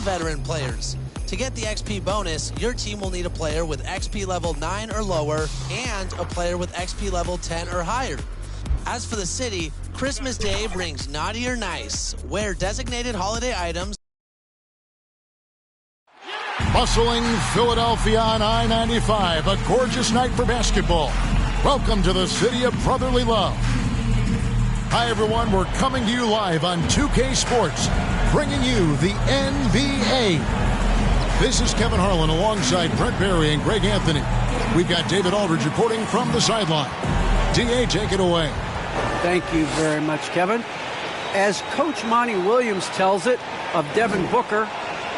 veteran players. To get the XP bonus, your team will need a player with XP level 9 or lower and a player with XP level 10 or higher. As for the city, Christmas Day brings naughty or nice. Wear designated holiday items. Bustling Philadelphia on I-95, a gorgeous night for basketball. Welcome to the city of brotherly love. Hi everyone, we're coming to you live on 2K Sports, bringing you the NBA. This is Kevin Harlan alongside Brent Barry and Greg Anthony. We've got David Aldridge reporting from the sideline. D.A., take it away. Thank you very much, Kevin. As Coach Monty Williams tells it of Devin Booker,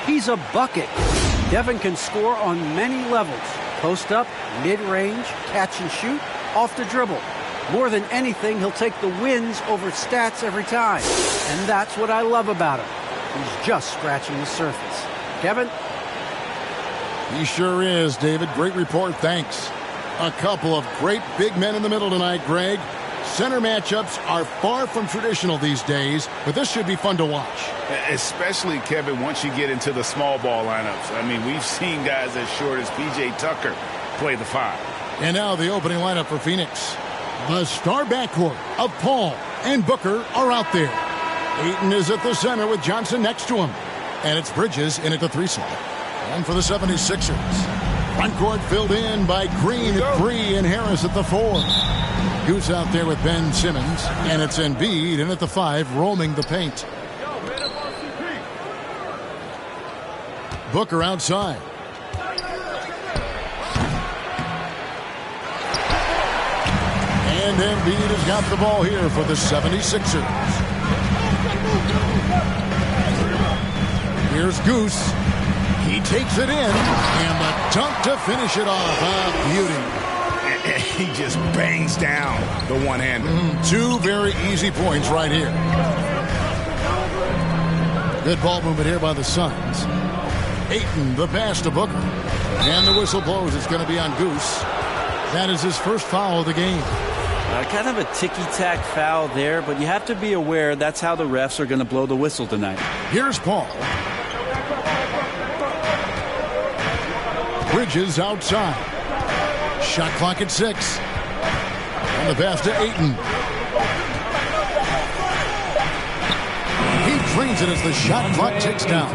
he's a bucket. Devin can score on many levels. Post up, mid-range, catch and shoot, off the dribble. More than anything, he'll take the wins over stats every time. And that's what I love about him. He's just scratching the surface. Kevin? He sure is, David. Great report, thanks. A couple of great big men in the middle tonight, Greg. Center matchups are far from traditional these days, but this should be fun to watch. Especially, Kevin, once you get into the small ball lineups. I mean, we've seen guys as short as P.J. Tucker play the 5. And now the opening lineup for Phoenix. The star backcourt of Paul and Booker are out there. Ayton is at the center with Johnson next to him. And it's Bridges in at the 3 slot. And for the 76ers, front court filled in by Green at 3 and Harris at the 4. Goose out there with Ben Simmons, and it's Embiid in at the 5, roaming the paint. Booker outside. And Embiid has got the ball here for the 76ers. Here's Goose. He takes it in, and the dunk to finish it off. A beauty. He just bangs down the one-hander. 2 very easy points right here. Good ball movement here by the Suns. Ayton, the pass to Booker. And the whistle blows. It's going to be on Goose. That is his first foul of the game. Kind of a ticky-tack foul there, but you have to be aware that's how the refs are going to blow the whistle tonight. Here's Paul. Bridges outside. Shot clock at 6. And the pass to Ayton. He drains it as the shot clock ticks down.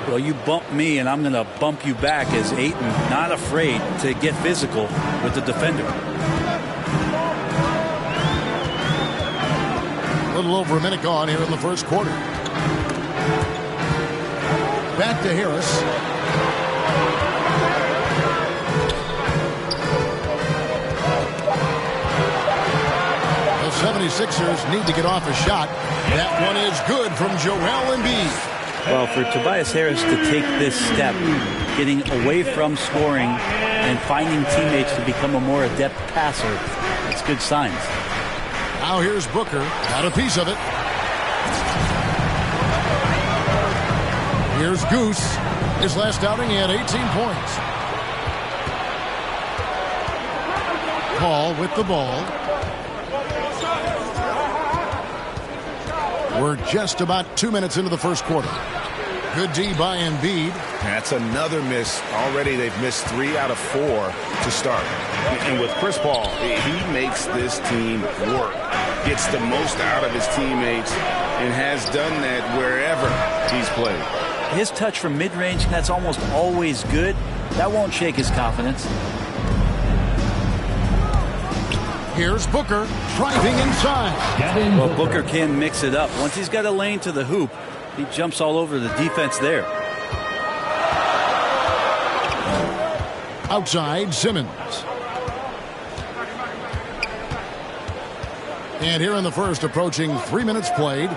Well, you bump me, and I'm going to bump you back as Ayton not afraid to get physical with the defender. A little over a minute gone here in the first quarter. Back to Harris. The 76ers need to get off a shot. That one is good from Joel Embiid. Well, for Tobias Harris to take this step, getting away from scoring and finding teammates to become a more adept passer, it's good signs. Now here's Booker. Got a piece of it. Here's Goose. His last outing, he had 18 points. Paul with the ball. We're just about 2 minutes into the first quarter. Good D by Embiid. That's another miss. Already they've missed 3 out of 4 to start. And with Chris Paul, he makes this team work. Gets the most out of his teammates and has done that wherever he's played. His touch from mid-range, that's almost always good. That won't shake his confidence. Here's Booker driving inside. Well, Booker can mix it up. Once he's got a lane to the hoop, he jumps all over the defense there. Outside, Simmons. And here in the first, approaching 3 minutes played.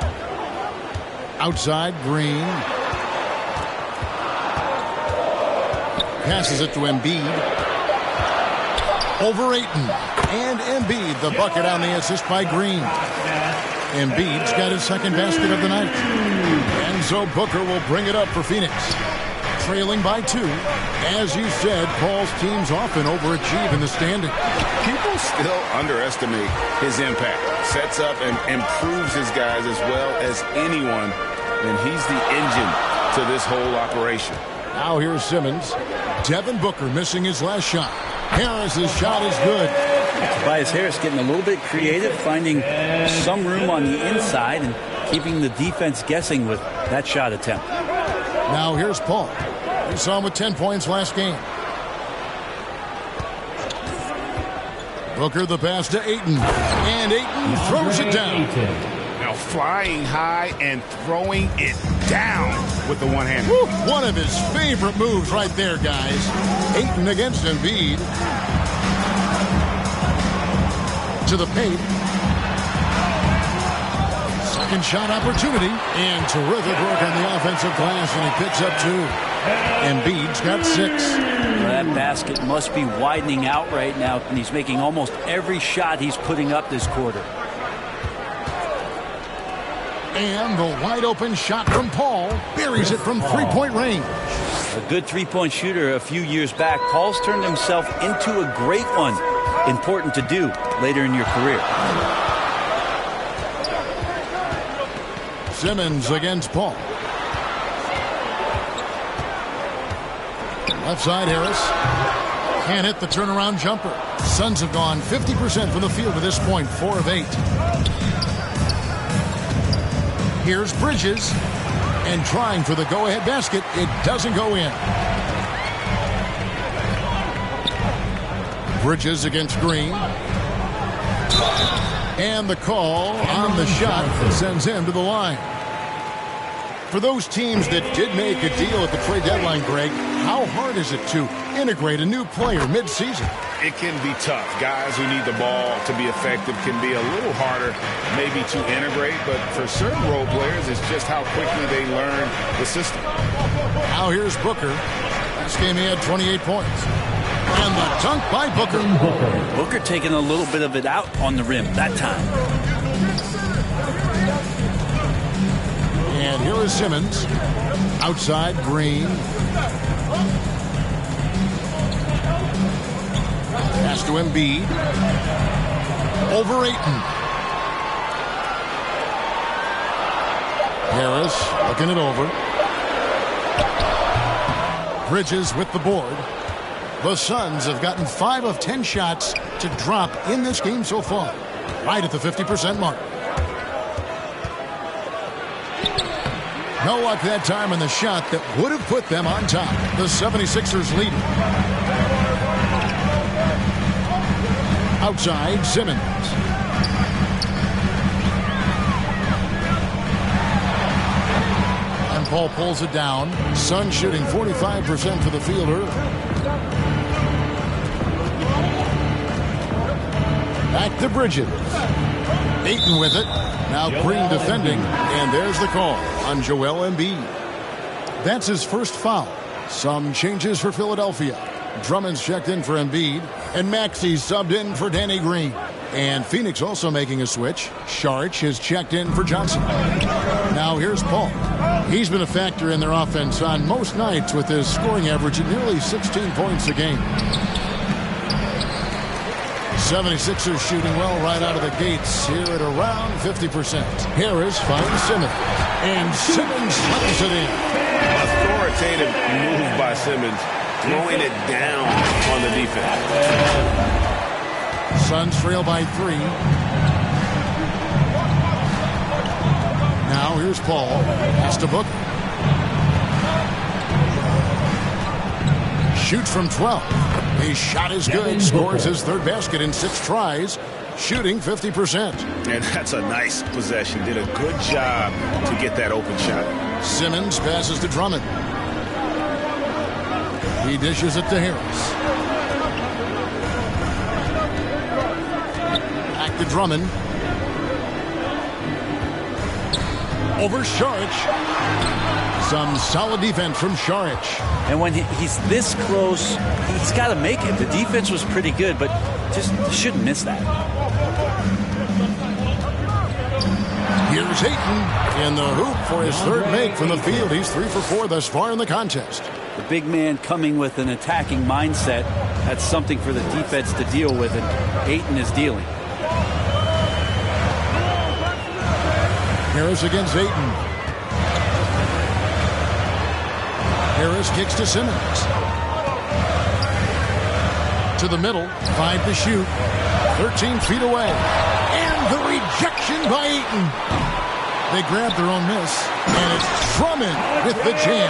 Outside, Green. Passes it to Embiid. Over Ayton. And Embiid, the bucket on the assist by Green. Embiid's got his second basket of the night. And so Booker will bring it up for Phoenix. Trailing by 2. As you said, Paul's teams often overachieve in the standing. People still underestimate his impact. Sets up and improves his guys as well as anyone. And he's the engine to this whole operation. Now here's Simmons. Devin Booker missing his last shot. Harris's shot is good. Tobias Harris getting a little bit creative, finding some room on the inside and keeping the defense guessing with that shot attempt. Now here's Paul. We saw him with 10 points last game. Booker the pass to Ayton. And Ayton throws it down. Now flying high and throwing it down with the one-hand. One of his favorite moves right there, guys. Ayton against Embiid. To the paint. Second shot opportunity. And terrific work on the offensive glass, and he picks up 2. Embiid's got 6. That basket must be widening out right now, and he's making almost every shot he's putting up this quarter. And the wide open shot from Paul buries it from three-point range. A good three-point shooter a few years back. Paul's turned himself into a great one. Important to do later in your career. Simmons against Paul. Left side, Harris. Can't hit the turnaround jumper. Suns have gone 50% from the field to this point, 4 of 8. Here's Bridges. And trying for the go-ahead basket. It doesn't go in. Bridges against Green. And the call on the shot sends him to the line. For those teams that did make a deal at the trade deadline, Greg, how hard is it to integrate a new player mid-season? It can be tough. Guys who need the ball to be effective can be a little harder maybe to integrate, but for certain role players, it's just how quickly they learn the system. Now here's Booker. This game he had 28 points. And the dunk by Booker. Booker taking a little bit of it out on the rim that time. And here is Simmons. Outside, Green. Pass to Embiid. Over Ayton. Harris looking it over. Bridges with the board. The Suns have gotten 5 of 10 shots to drop in this game so far. Right at the 50% mark. No luck that time on the shot that would have put them on top. The 76ers lead. Outside, Simmons. And Paul pulls it down. Suns shooting 45% for the field early. Back to Bridges. Ayton with it. Now Green defending, and there's the call on Joel Embiid. That's his first foul. Some changes for Philadelphia. Drummond's checked in for Embiid, and Maxey's subbed in for Danny Green. And Phoenix also making a switch. Saric is checked in for Johnson. Now here's Paul. He's been a factor in their offense on most nights with his scoring average at nearly 16 points a game. 76ers shooting well right out of the gates here at around 50%. Harris finds Simmons. And Simmons slams it in. Authoritative move by Simmons, throwing it down on the defense. Suns trail by 3. Now here's Paul. Pass to Booker. Shoots from 12. His shot is good. Scores his third basket in 6 tries. Shooting 50%. And that's a nice possession. Did a good job to get that open shot. Simmons passes to Drummond. He dishes it to Harris. Back to Drummond. Over Saric. Some solid defense from Saric. And when he's this close, he's got to make it. The defense was pretty good, but just shouldn't miss that. Here's Ayton in the hoop for his third make from the field. He's 3 for 4 thus far in the contest. The big man coming with an attacking mindset. That's something for the defense to deal with, and Ayton is dealing. Harris against Ayton. Harris kicks to Simmons. To the middle, 5 to shoot. 13 feet away. And the rejection by Ayton. They grab their own miss. And it's Drummond with the jam.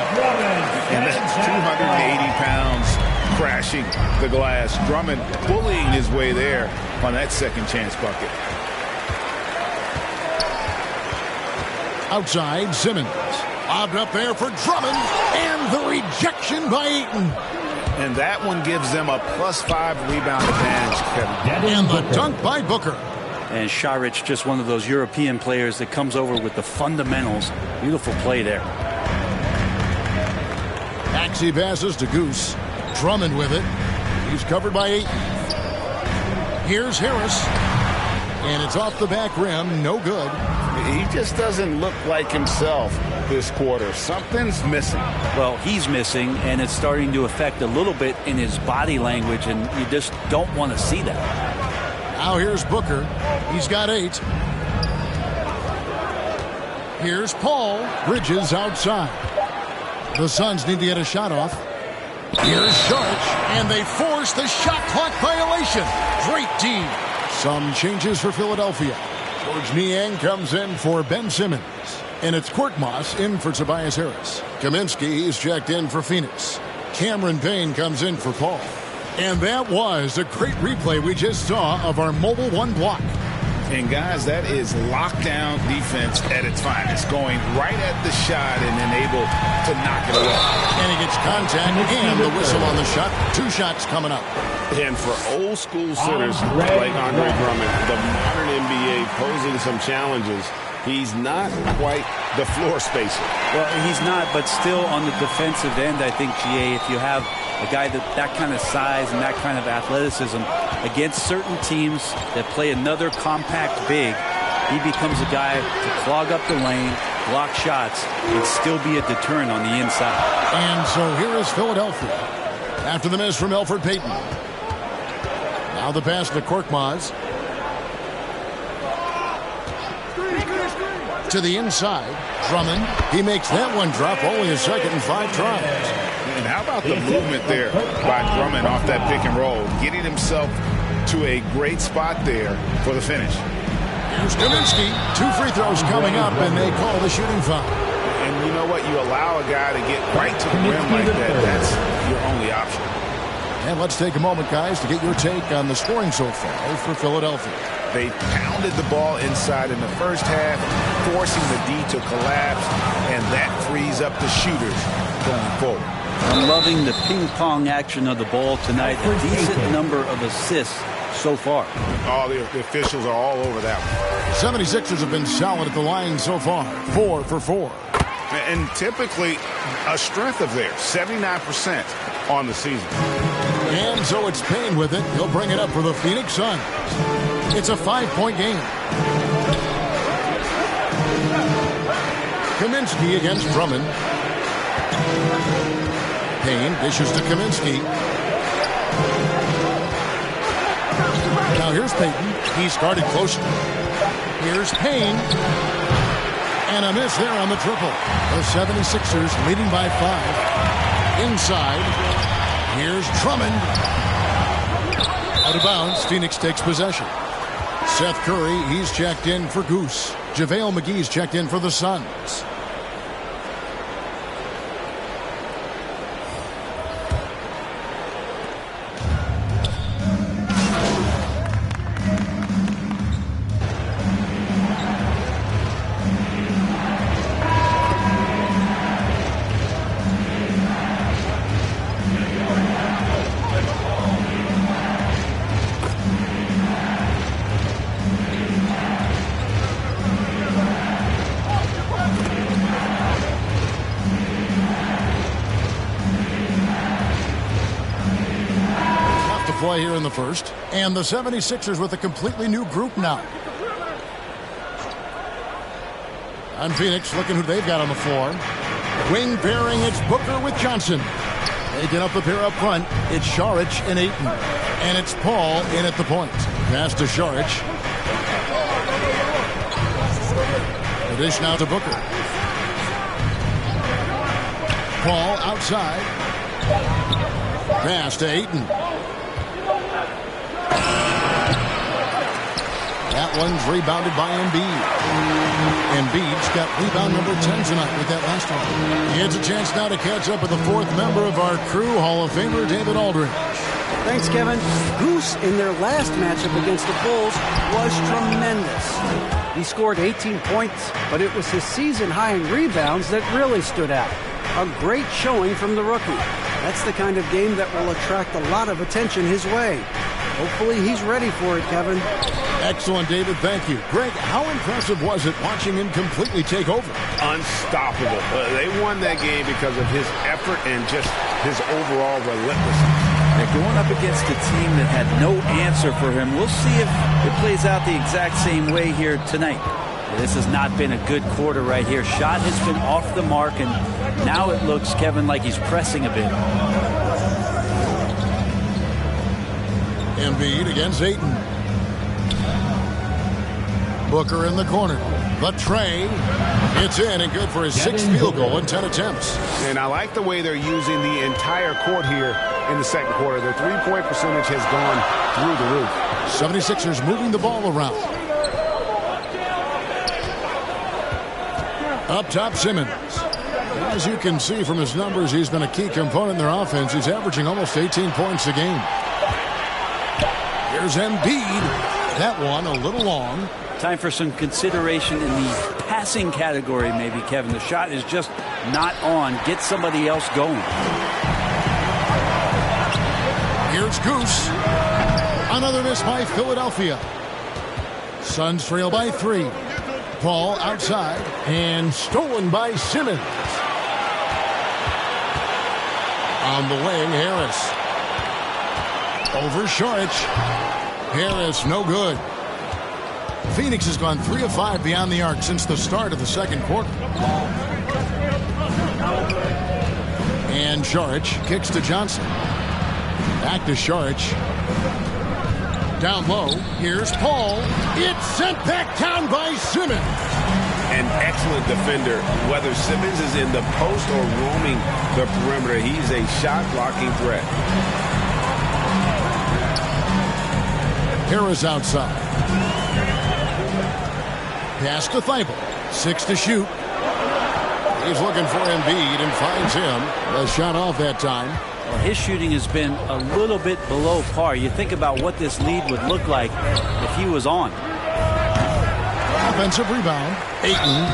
And that's 280 pounds crashing the glass. Drummond bullying his way there on that second chance bucket. Outside, Simmons. Lobbed up there for Drummond. And the rejection by Ayton. And that one gives them a +5 rebound advantage, Kevin. And the dunk by Booker. And Šarić, just one of those European players that comes over with the fundamentals. Beautiful play there. Maxey passes to Goose. Drummond with it. He's covered by Ayton. Here's Harris. And it's off the back rim. No good. He just doesn't look like himself this quarter. Something's missing. Well, he's missing, and it's starting to affect a little bit in his body language, and you just don't want to see that. Now here's Booker. He's got 8. Here's Paul. Bridges outside. The Suns need to get a shot off. Here's Šarić, and they force the shot clock violation. Great D. Some changes for Philadelphia. George Niang comes in for Ben Simmons. And it's Korkmaz in for Tobias Harris. Kaminsky is checked in for Phoenix. Cameron Payne comes in for Paul. And that was a great replay we just saw of our Mobile One block. And guys, that is lockdown defense at its finest. Going right at the shot and then able to knock it away. And he gets contact and the whistle on the shot. 2 shots coming up. And for old school centers like Andre Drummond, the modern NBA posing some challenges, he's not quite the floor spacer. Well, he's not, but still on the defensive end, I think, GA, if you have a guy that kind of size and that kind of athleticism against certain teams that play another compact big, he becomes a guy to clog up the lane, block shots, and still be a deterrent on the inside. And so here is Philadelphia after the miss from Elfrid Payton. Now the pass to Korkmaz. To the inside, Drummond. He makes that one drop, only his second in 5 tries. And how about the movement there by Drummond off that pick and roll, getting himself to a great spot there for the finish. Here's Kaminsky. 2 free throws coming up, and they call the shooting foul. And you know what? You allow a guy to get right to the rim like that. That's your only option. And let's take a moment, guys, to get your take on the scoring so far for Philadelphia. They pounded the ball inside in the first half, forcing the D to collapse, and that frees up the shooters going forward. I'm loving the ping-pong action of the ball tonight. A decent number of assists so far. Oh, the officials are all over that one. 76ers have been solid at the line so far. 4 for 4. And typically a strength of theirs, 79% on the season. And so it's Payne with it. He'll bring it up for the Phoenix Suns. It's a 5-point game. Kaminsky against Drummond. Payne dishes to Kaminsky. Now here's Payton. He's guarded closely. Here's Payne. And a miss there on the triple. The 76ers leading by 5. Inside. Here's Drummond. Out of bounds. Phoenix takes possession. Seth Curry, he's checked in for Goose. JaVale McGee's checked in for the Suns. Play here in the first, and the 76ers with a completely new group now. And Phoenix looking who they've got on the floor. Wing pairing, it's Booker with Johnson. They get up the pair up front. It's Šarić and Ayton. And it's Paul in at the point. Pass to Šarić. The dish now to Booker. Paul outside. Pass to Ayton. That one's rebounded by Embiid. Embiid's got rebound number 10 tonight with that last one. He has a chance now to catch up with the fourth member of our crew, Hall of Famer David Aldridge. Thanks, Kevin. Goose in their last matchup against the Bulls was tremendous. He scored 18 points, but it was his season high in rebounds that really stood out. A great showing from the rookie. That's the kind of game that will attract a lot of attention his way. Hopefully he's ready for it, Kevin. Excellent, David. Thank you. Greg, how impressive was it watching him completely take over? Unstoppable. They won that game because of his effort and just his overall relentlessness. They're going up against a team that had no answer for him. We'll see if it plays out the exact same way here tonight. This has not been a good quarter right here. Shot has been off the mark, and now it looks, Kevin, like he's pressing a bit. Embiid against Ayton. Booker in the corner. The tray. It's in and good for his sixth field goal in 10 attempts. And I like the way they're using the entire court here in the second quarter. Their three-point percentage has gone through the roof. 76ers moving the ball around. Up top, Simmons. As you can see from his numbers, he's been a key component in their offense. He's averaging almost 18 points a game. Here's Embiid. That one a little long. Time for some consideration in the passing category, maybe, Kevin. The shot is just not on. Get somebody else going. Here's Goose. Another miss by Philadelphia. Suns trail by 3. Paul outside and stolen by Simmons. On the wing, Harris. Over Saric. Harris, no good. Phoenix has gone 3 of 5 beyond the arc since the start of the second quarter. And Saric kicks to Johnson. Back to Saric. Down low. Here's Paul. It's sent back down by Simmons. An excellent defender. Whether Simmons is in the post or roaming the perimeter, he's a shot-blocking threat. Harris outside. Pass to Thibault. 6 to shoot. He's looking for Embiid and finds him. A shot off that time. Well, his shooting has been a little bit below par. You think about what this lead would look like if he was on. Offensive rebound. Ayton.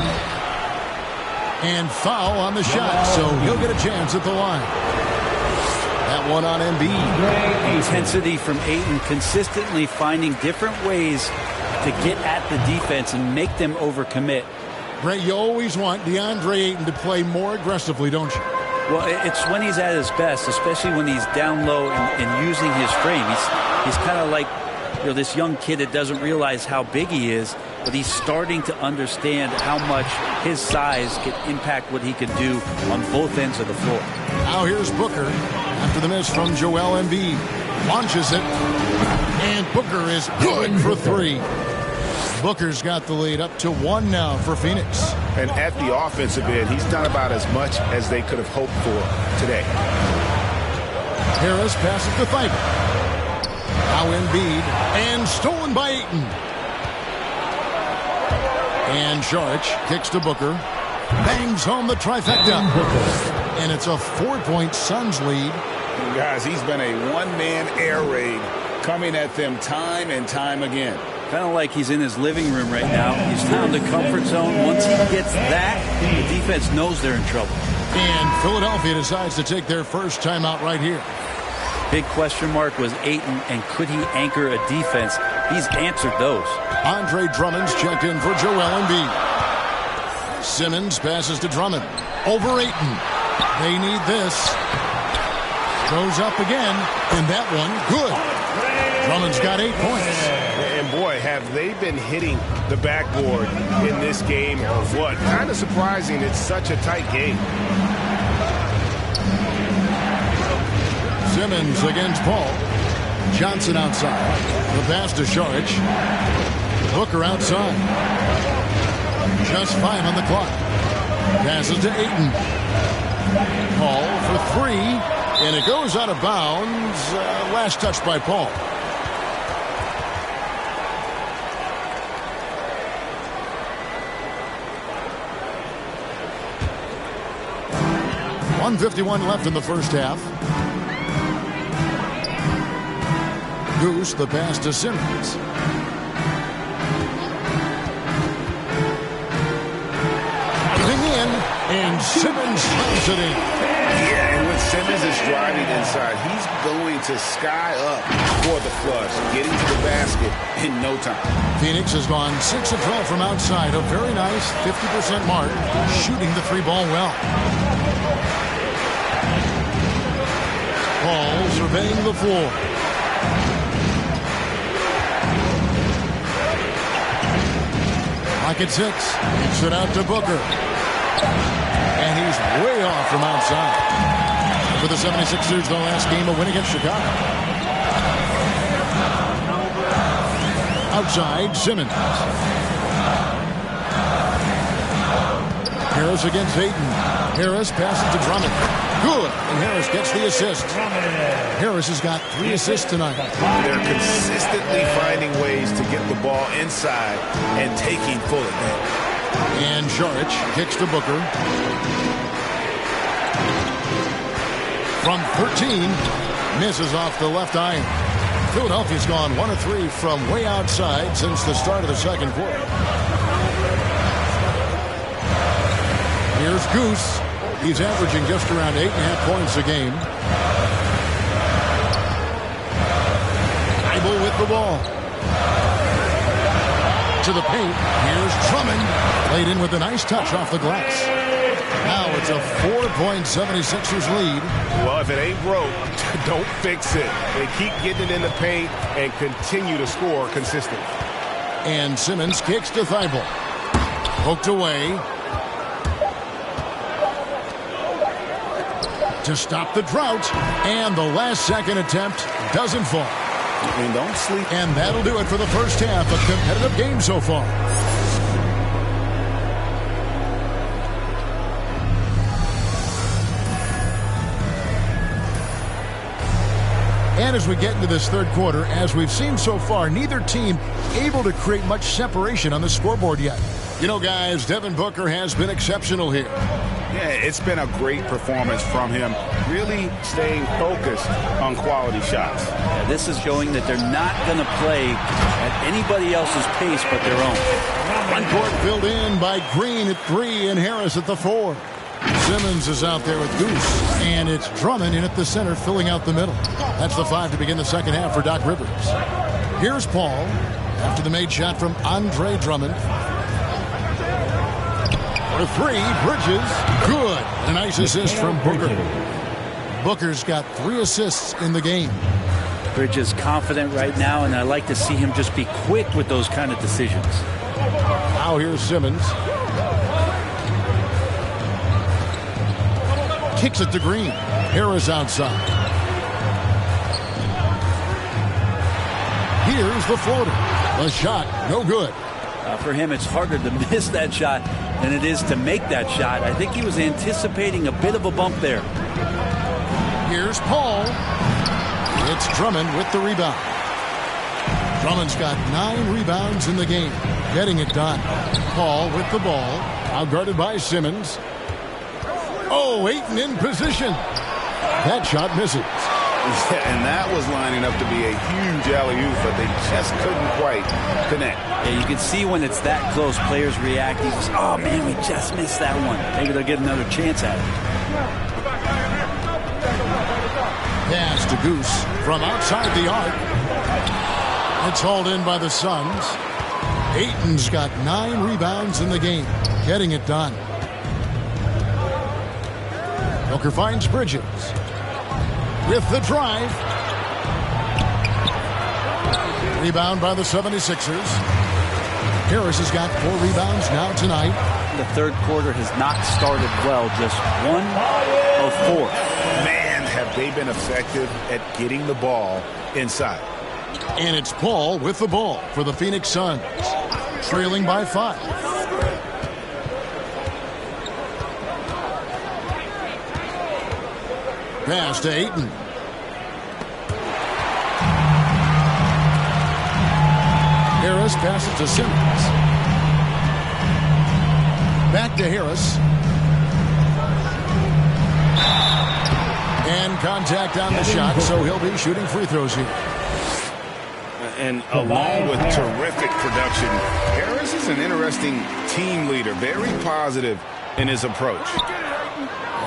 And foul on the shot, so he'll get a chance at the line. That one on Embiid. Intensity from Ayton, consistently finding different ways to get at the defense and make them overcommit. Ray, you always want DeAndre Ayton to play more aggressively, don't you? Well, it's when he's at his best, especially when he's down low and using his frame. He's kind of like, this young kid that doesn't realize how big he is, but he's starting to understand how much his size can impact what he can do on both ends of the floor. Now here's Booker after the miss from Joel Embiid. Launches it, and Booker is good for 3. Booker's got the lead up to 1 now for Phoenix. And at the offensive end, he's done about as much as they could have hoped for today. Harris passes to Thibault. Now Embiid, and stolen by Ayton. And Saric kicks to Booker. Bangs home the trifecta. And it's a 4-point Suns lead. Guys, he's been a one-man air raid coming at them time and time again. Kind of like he's in his living room right now. He's found the comfort zone. Once he gets that, the defense knows they're in trouble. And Philadelphia decides to take their first timeout right here. Big question mark was Ayton, and could he anchor a defense? He's answered those. Andre Drummond's checked in for Joel Embiid. Simmons passes to Drummond. Over Ayton. They need this. Goes up again, and that one good. Drummond's got 8 points. And boy, have they been hitting the backboard in this game or what? Kind of surprising. It's such a tight game. Simmons against Paul. Johnson outside. The pass to Saric. Booker outside. Just 5 on the clock. Passes to Ayton. Paul for three, and it goes out of bounds. Last touch by Paul. .151 left in the first half. Goose, the pass to Simmons. Getting in, and Simmons slams it in. Yeah, and when Simmons is driving inside, he's going to sky up for the flush, getting to the basket in no time. Phoenix has gone 6 of 12 from outside. A very nice 50% mark, shooting the three ball well. Paul surveying the floor. Pocket 6. Kicks it out to Booker. And he's way off from outside. For the 76ers, the last game, a win against Chicago. Outside, Simmons. Harris against Ayton. Harris passes to Drummond. Good. And Harris gets the assist. Harris has got 3 assists tonight. They're consistently finding ways to get the ball inside and taking full advantage. And Šarić kicks to Booker. From 13, misses off the left iron. Philadelphia's gone 1 of 3 from way outside since the start of the second quarter. Here's Goose. He's averaging just around 8.5 points a game. Bible with the ball. To the paint. Here's Drummond. Played in with a nice touch off the glass. Now it's a 4-point 76ers lead. Well, if it ain't broke, don't fix it. They keep getting it in the paint and continue to score consistently. And Simmons kicks to Thibault. Poked away. To stop the drought. And the last second attempt doesn't fall. And don't sleep. And that'll do it for the first half. A competitive game so far. And as we get into this third quarter, as we've seen so far, neither team able to create much separation on the scoreboard yet. You know, guys, Devin Booker has been exceptional here. Yeah, it's been a great performance from him, really staying focused on quality shots. Yeah, this is showing that they're not going to play at anybody else's pace but their own. Front court filled in by Green at 3 and Harris at the 4. Simmons is out there with Goose, and it's Drummond in at the center, filling out the middle. That's the 5 to begin the second half for Doc Rivers. Here's Paul after the made shot from Andre Drummond. For 3, Bridges, good. A nice assist from Booker. Booker's got 3 assists in the game. Bridges confident right now, and I like to see him just be quick with those kind of decisions. Now here's Simmons. Kicks it to Green. Harris outside. Here's the floater. The shot, no good. For him, it's harder to miss that shot than it is to make that shot. I think he was anticipating a bit of a bump there. Here's Paul. It's Drummond with the rebound. Drummond's got 9 rebounds in the game. Getting it done. Paul with the ball. Outguarded by Simmons. Oh, Ayton in position. That shot misses. And that was lining up to be a huge alley-oop, but they just couldn't quite connect. Yeah, you can see when it's that close, players react. He goes, oh, man, we just missed that one. Maybe they'll get another chance at it. Pass to Goose from outside the arc. It's hauled in by the Suns. Ayton's got 9 rebounds in the game. Getting it done. Booker finds Bridges. With the drive. Rebound by the 76ers. Harris has got 4 rebounds now tonight. The third quarter has not started well. Just 1 of 4. Man, have they been effective at getting the ball inside. And it's Paul with the ball for the Phoenix Suns. Trailing by 5. Pass to Ayton. Harris passes to Simmons. Back to Harris. And contact on the shot, so he'll be shooting free throws here. And along with terrific production, Harris is an interesting team leader, very positive in his approach.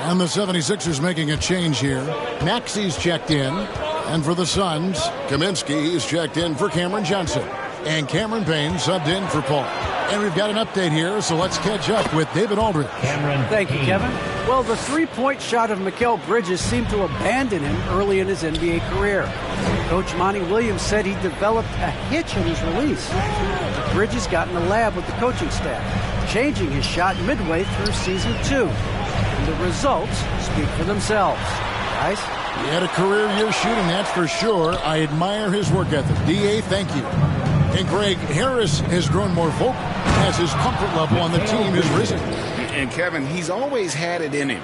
And the 76ers making a change here. Maxey's checked in. And for the Suns, Kaminsky is checked in for Cameron Johnson. And Cameron Payne subbed in for Paul. And we've got an update here, so let's catch up with David Aldridge. Thank you, Kevin. Well, the three-point shot of Mikal Bridges seemed to abandon him early in his NBA career. Coach Monty Williams said he developed a hitch in his release. Bridges got in the lab with the coaching staff, changing his shot midway through season 2. And the results speak for themselves. Guys? He had a career year shooting, that's for sure. I admire his work ethic. D.A., thank you. And Greg, Harris has grown more vocal as his comfort level on the team has risen. And Kevin, he's always had it in him.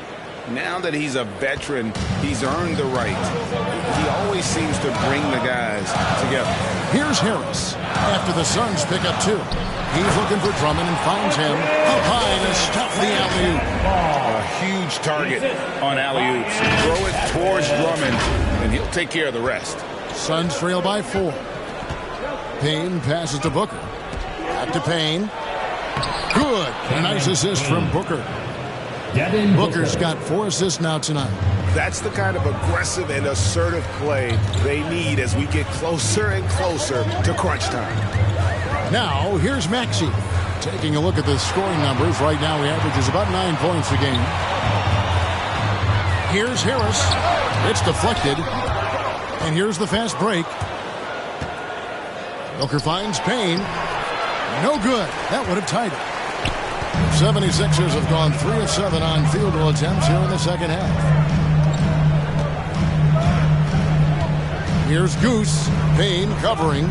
Now that he's a veteran, he's earned the right. He always seems to bring the guys together. Here's Harris after the Suns pick up 2. He's looking for Drummond and finds him up high to stop the alley-oop. A huge target on alley-oops. Throw it towards Drummond, and he'll take care of the rest. Suns trail by 4. Payne passes to Booker. Back to Payne. Good. A nice assist from Booker. Booker's got 4 assists now tonight. That's the kind of aggressive and assertive play they need as we get closer and closer to crunch time. Now, here's Maxey. Taking a look at the scoring numbers. Right now, he averages about 9 points a game. Here's Harris. It's deflected. And here's the fast break. Booker finds Payne. No good. That would have tied it. 76ers have gone 3 of 7 on field goal attempts here in the second half. Here's Goose. Payne covering.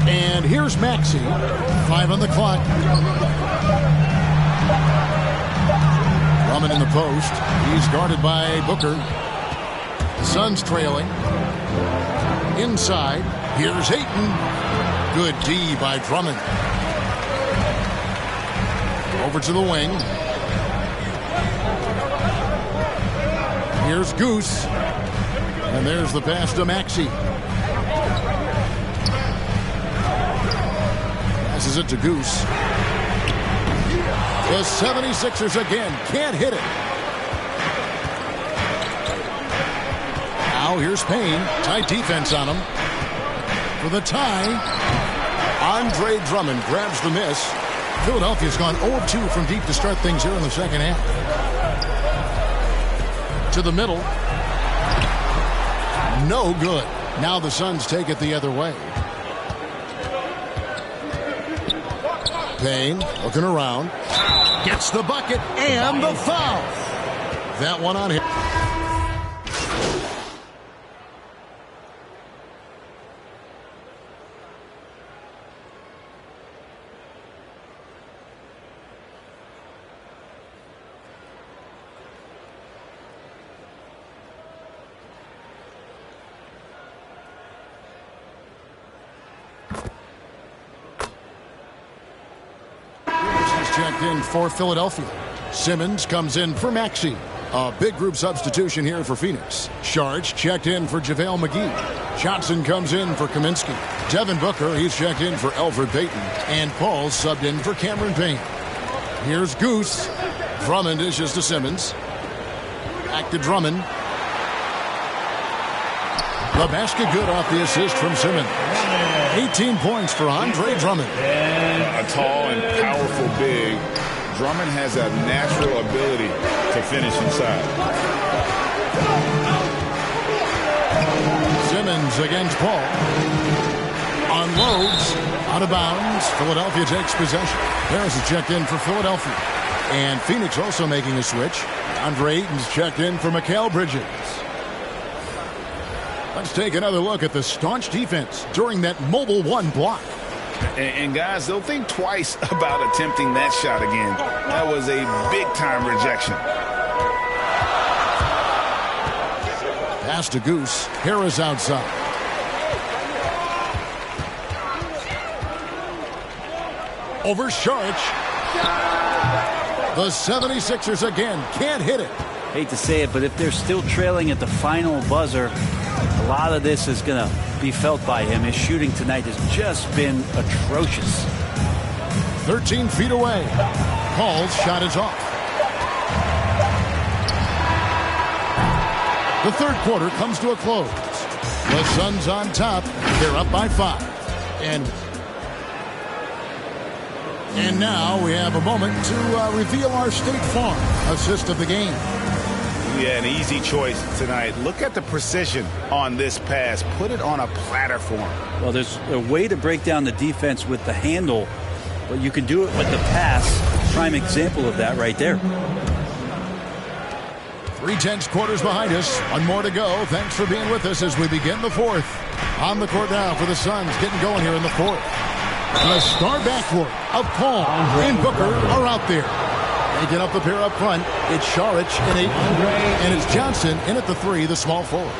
And here's Maxey. 5 on the clock. Drummond in the post. He's guarded by Booker. Suns trailing. Inside. Here's Ayton. Good D by Drummond. Over to the wing. Here's Goose. And there's the pass to Maxey. Passes it to Goose. The 76ers again can't hit it. Now here's Payne. Tight defense on him. For the tie, Andre Drummond grabs the miss. Philadelphia's gone 0-2 from deep to start things here in the second half. To the middle. No good. Now the Suns take it the other way. Payne looking around. Gets the bucket and the foul. That one on him. Checked in for Philadelphia. Simmons comes in for Maxey. A big group substitution here for Phoenix. Sharch checked in for JaVale McGee. Johnson comes in for Kaminsky. Devin Booker, he's checked in for Elfrid Payton. And Paul subbed in for Cameron Payne. Here's Goose. Drummond dishes to Simmons. Back to Drummond. The basket good off the assist from Simmons. 18 points for Andre Drummond. A tall and powerful big. Drummond has a natural ability to finish inside. Simmons against Paul. Unloads. Out of bounds. Philadelphia takes possession. Harris is checked in for Philadelphia. And Phoenix also making a switch. Andre Ayton's checked in for Mikal Bridges. Let's take another look at the staunch defense during that mobile 1 block. And guys, they'll think twice about attempting that shot again. That was a big-time rejection. Pass to Goose. Harris outside. Over Saric. The 76ers again can't hit it. Hate to say it, but if they're still trailing at the final buzzer, a lot of this is going to be felt by him. His shooting tonight has just been atrocious. 13 feet away. Paul's shot is off. The third quarter comes to a close. The Suns on top. They're up by 5. And now we have a moment to reveal our State Farm assist of the game. Yeah, an easy choice tonight. Look at the precision on this pass. Put it on a platter for him. Well, there's a way to break down the defense with the handle, but you can do it with the pass. Prime example of that right there. 3/10 quarters behind us. One more to go. Thanks for being with us as we begin the fourth. On the court now for the Suns, getting going here in the fourth. The star backcourt of Paul and Booker are out there. They get up the pair up front. It's Saric in 8, and it's Johnson in at the 3, the small forward.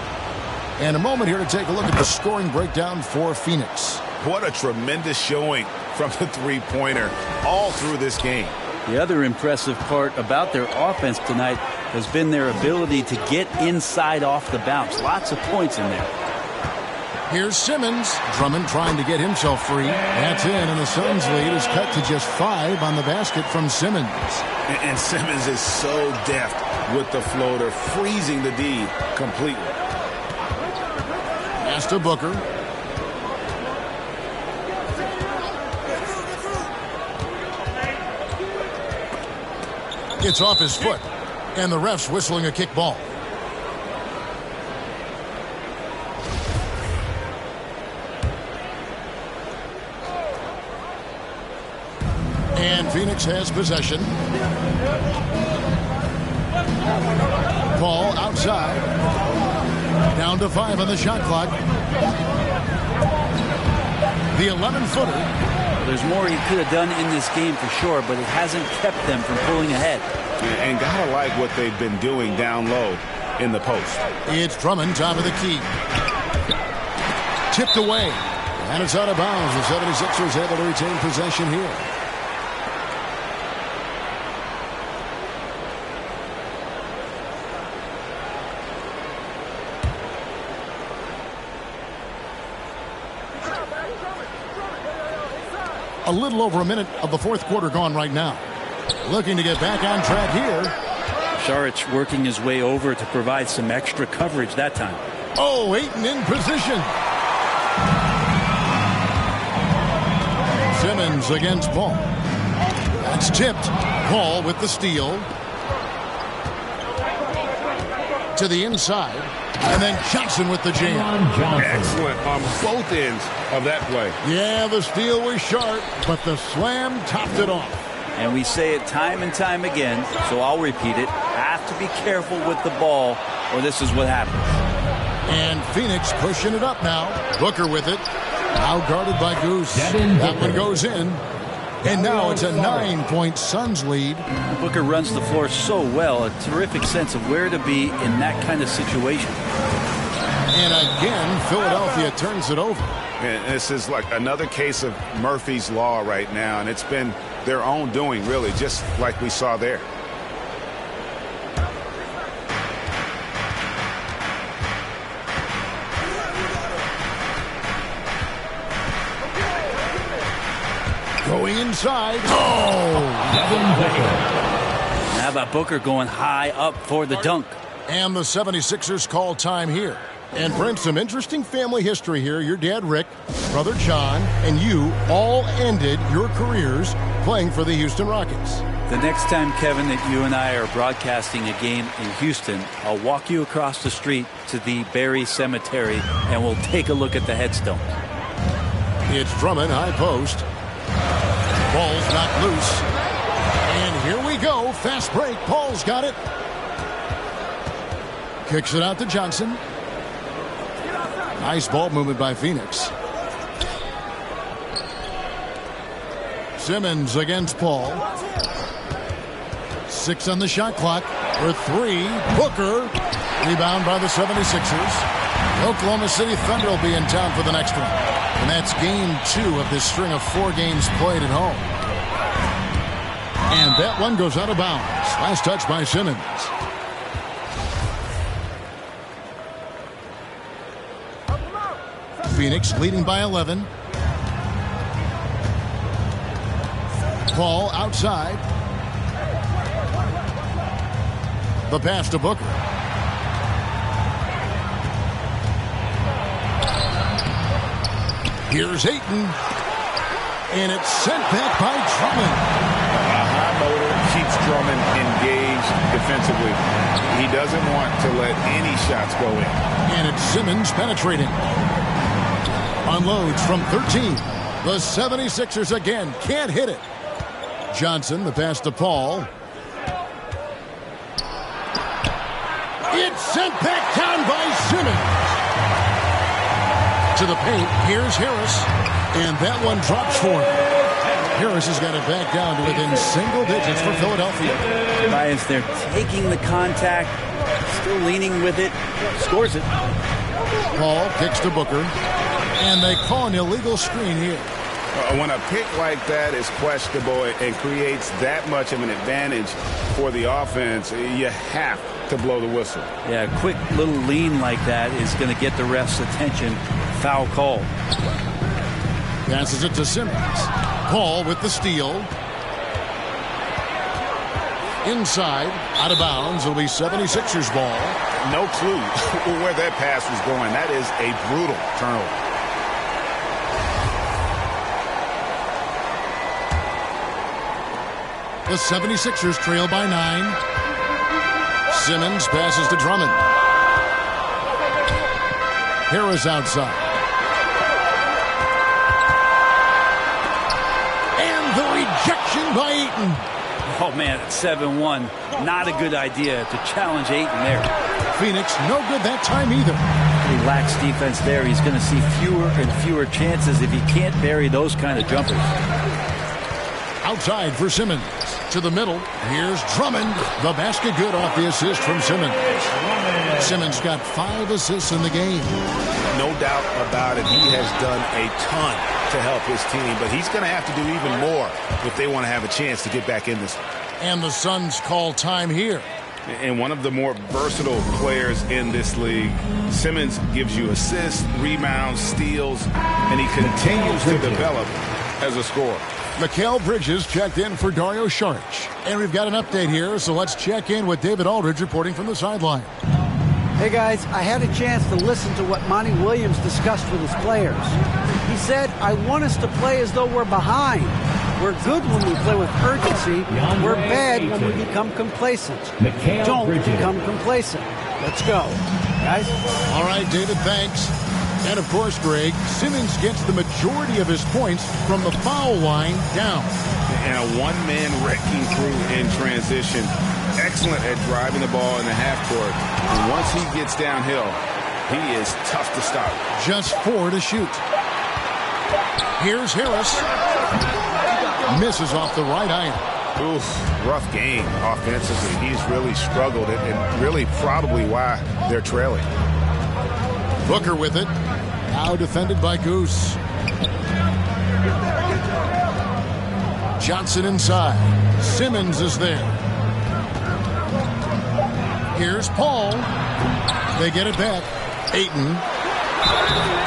And a moment here to take a look at the scoring breakdown for Phoenix. What a tremendous showing from the three-pointer all through this game. The other impressive part about their offense tonight has been their ability to get inside off the bounce. Lots of points in there. Here's Simmons. Drummond trying to get himself free. That's in, and the Suns lead is cut to just 5 on the basket from Simmons. And Simmons is so deft with the floater, freezing the D completely. Pass to Booker. It's off his foot, and the ref's whistling a kick ball. And Phoenix has possession. Paul outside. Down to 5 on the shot clock. The 11-footer. There's more he could have done in this game for sure, but it hasn't kept them from pulling ahead. And gotta like what they've been doing down low in the post. It's Drummond, top of the key. Tipped away. And it's out of bounds. The 76ers able to retain possession here. A little over a minute of the fourth quarter gone right now. Looking to get back on track here. Saric working his way over to provide some extra coverage that time. Oh, Ayton in position. Simmons against Paul. That's tipped. Paul with the steal. To the inside. And then Johnson with the jam. Excellent on both ends of that play. Yeah, the steal was sharp, but the slam topped it off. And we say it time and time again, so I'll repeat it. Have to be careful with the ball, or this is what happens. And Phoenix pushing it up now. Booker with it. Now guarded by Goose. That one goes in. And now it's a 9-point Suns lead. Booker runs the floor so well, a terrific sense of where to be in that kind of situation. And again, Philadelphia turns it over. And this is like another case of Murphy's Law right now, and it's been their own doing, really, just like we saw there. Going inside. Oh! How about Booker going high up for the dunk? And the 76ers call time here. And Brent, some interesting family history here. Your dad, Rick, brother John, and you all ended your careers playing for the Houston Rockets. The next time, Kevin, that you and I are broadcasting a game in Houston, I'll walk you across the street to the Barry Cemetery, and we'll take a look at the headstone. It's Drummond, high post. Ball's not loose. And here we go. Fast break. Paul's got it. Kicks it out to Johnson. Nice ball movement by Phoenix. Simmons against Paul. 6 on the shot clock for 3. Booker. Rebound by the 76ers. Oklahoma City Thunder will be in town for the next one. And that's game 2 of this string of 4 games played at home. And that one goes out of bounds. Last touch by Simmons. Phoenix leading by 11. Paul outside. The pass to Booker. Here's Ayton. And it's sent back by Drummond. A high motor keeps Drummond engaged defensively. He doesn't want to let any shots go in. And it's Simmons penetrating. Unloads from 13. The 76ers again can't hit it. Johnson, the pass to Paul. It's sent back down by Simmons. To the paint, here's Harris. And that one drops for him. Harris has got it back down to within single digits for Philadelphia. Bias, they're taking the contact, still leaning with it, scores it. Paul kicks to Booker. And they call an illegal screen here. When a pick like that is questionable and creates that much of an advantage for the offense, you have to blow the whistle. Yeah, a quick little lean like that is going to get the ref's attention. Foul call. Passes it to Simmons. Paul with the steal. Inside, out of bounds. It'll be 76ers ball. No clue where that pass was going. That is a brutal turnover. The 76ers trail by 9. Simmons passes to Drummond. Harris outside. And the rejection by Ayton. Oh, man, it's 7-1. Not a good idea to challenge Ayton there. Phoenix, no good that time either. He lacks defense there. He's going to see fewer and fewer chances if he can't bury those kind of jumpers. Outside for Simmons. To the middle. Here's Drummond. The basket good off the assist from Simmons. Simmons got 5 assists in the game. No doubt about it. He has done a ton to help his team, but he's going to have to do even more if they want to have a chance to get back in this. And the Suns call time here. And one of the more versatile players in this league. Simmons gives you assists, rebounds, steals, and he continues to develop as a scorer. Mikal Bridges checked in for Dario Saric. And we've got an update here, so let's check in with David Aldridge reporting from the sideline. Hey guys, I had a chance to listen to what Monty Williams discussed with his players. He said, I want us to play as though we're behind. We're good when we play with urgency. We're bad when we become complacent. Don't become complacent. Let's go. Guys? All right, David, thanks. And, of course, Greg, Simmons gets the majority of his points from the foul line down. And a one-man wrecking crew in transition. Excellent at driving the ball in the half court. And once he gets downhill, he is tough to stop. Just 4 to shoot. Here's Harris. Misses off the right iron. Oof, rough game offensively. He's really struggled and really probably why they're trailing. Booker with it. Now defended by Goose. Johnson inside. Simmons is there. Here's Paul. They get it back. Ayton.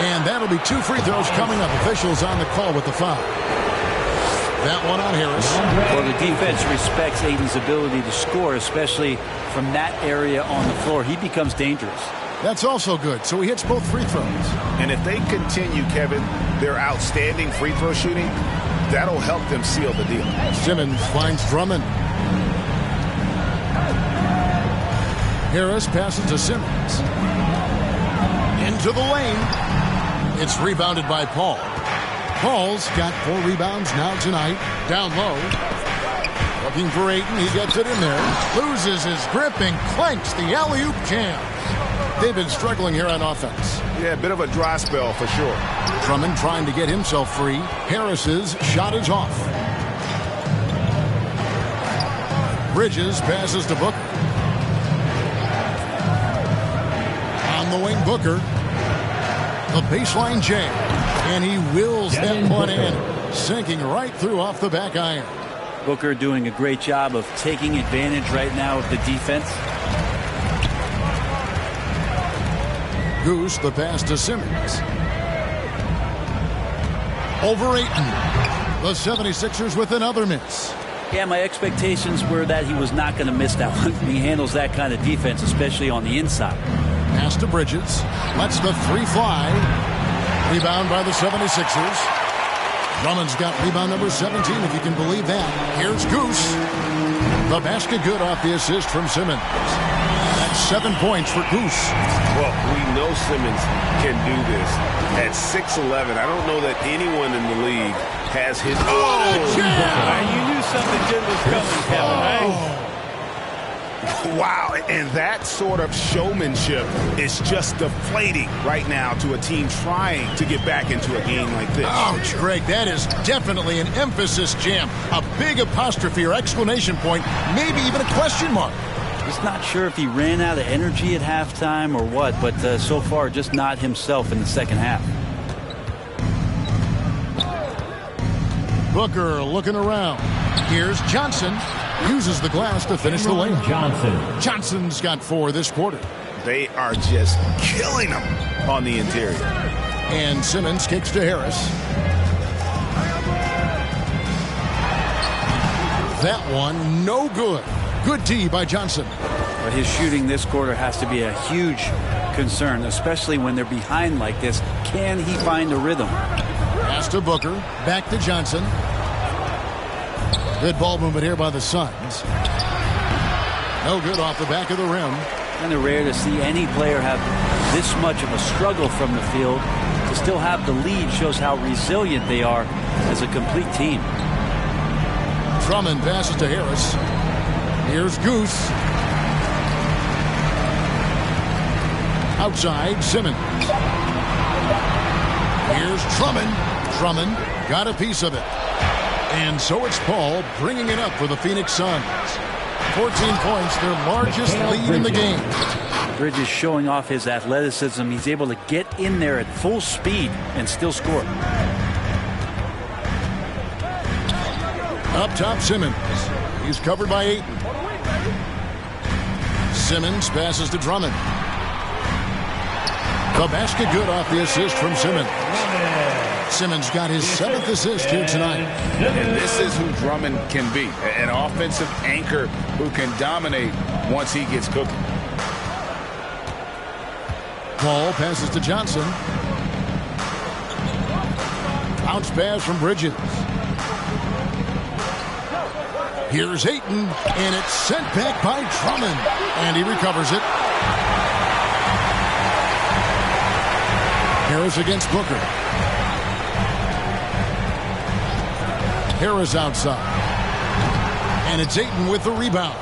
And that'll be 2 free throws coming up. Officials on the call with the foul. That one on Harris. Well, the defense respects Ayton's ability to score, especially from that area on the floor. He becomes dangerous. That's also good. So he hits both free throws. And if they continue, Kevin, their outstanding free throw shooting, that'll help them seal the deal. Simmons finds Drummond. Harris passes to Simmons. Into the lane. It's rebounded by Paul. Paul's got 4 rebounds now tonight. Down low. Looking for Ayton. He gets it in there. Loses his grip and clanks the alley-oop jam. They've been struggling here on offense. Yeah, a bit of a dry spell for sure. Drummond trying to get himself free. Harris's shot is off. Bridges passes to Booker. On the wing, Booker. The baseline J. And he wills that one in, sinking right through off the back iron. Booker doing a great job of taking advantage right now of the defense. Goose, the pass to Simmons. Over Ayton. The 76ers with another miss. Yeah, my expectations were that he was not going to miss that one. He handles that kind of defense, especially on the inside. Pass to Bridges. Lets the three fly. Rebound by the 76ers. Drummond's got rebound number 17, if you can believe that. Here's Goose. The basket good off the assist from Simmons. That's 7 points for Goose. Well, we know Simmons can do this. At 6'11", I don't know that anyone in the league has his... You knew something good was coming, Kevin, right? Wow, and that sort of showmanship is just deflating right now to a team trying to get back into a game like this. Ouch, Greg, that is definitely an emphasis jam. A big apostrophe or exclamation point, maybe even a question mark. Just not sure if he ran out of energy at halftime or what, but so far just not himself in the second half. Booker looking around. Here's Johnson. Uses the glass to finish the layup. Johnson's got 4 this quarter. They are just killing them on the interior. And Simmons kicks to Harris. That one, no good. Good D by Johnson. But his shooting this quarter has to be a huge concern, especially when they're behind like this. Can he find a rhythm? Pass to Booker. Back to Johnson. Good ball movement here by the Suns. No good off the back of the rim. Kind of rare to see any player have this much of a struggle from the field. To still have the lead shows how resilient they are as a complete team. Drummond passes to Harris. Here's Goose. Outside, Simmons. Here's Drummond. Drummond got a piece of it. And so it's Paul bringing it up for the Phoenix Suns. 14 points, their largest lead in the game. Bridges showing off his athleticism. He's able to get in there at full speed and still score. Up top, Simmons. He's covered by Ayton. Simmons passes to Drummond. The basket good off the assist from Simmons. Simmons got his 7th assist here tonight. And this is who Drummond can be. An offensive anchor who can dominate once he gets cooking. Paul passes to Johnson. Bounce pass from Bridges. Here's Ayton, and it's sent back by Drummond. And he recovers it. Harris against Booker. Harris outside. And it's Ayton with the rebound.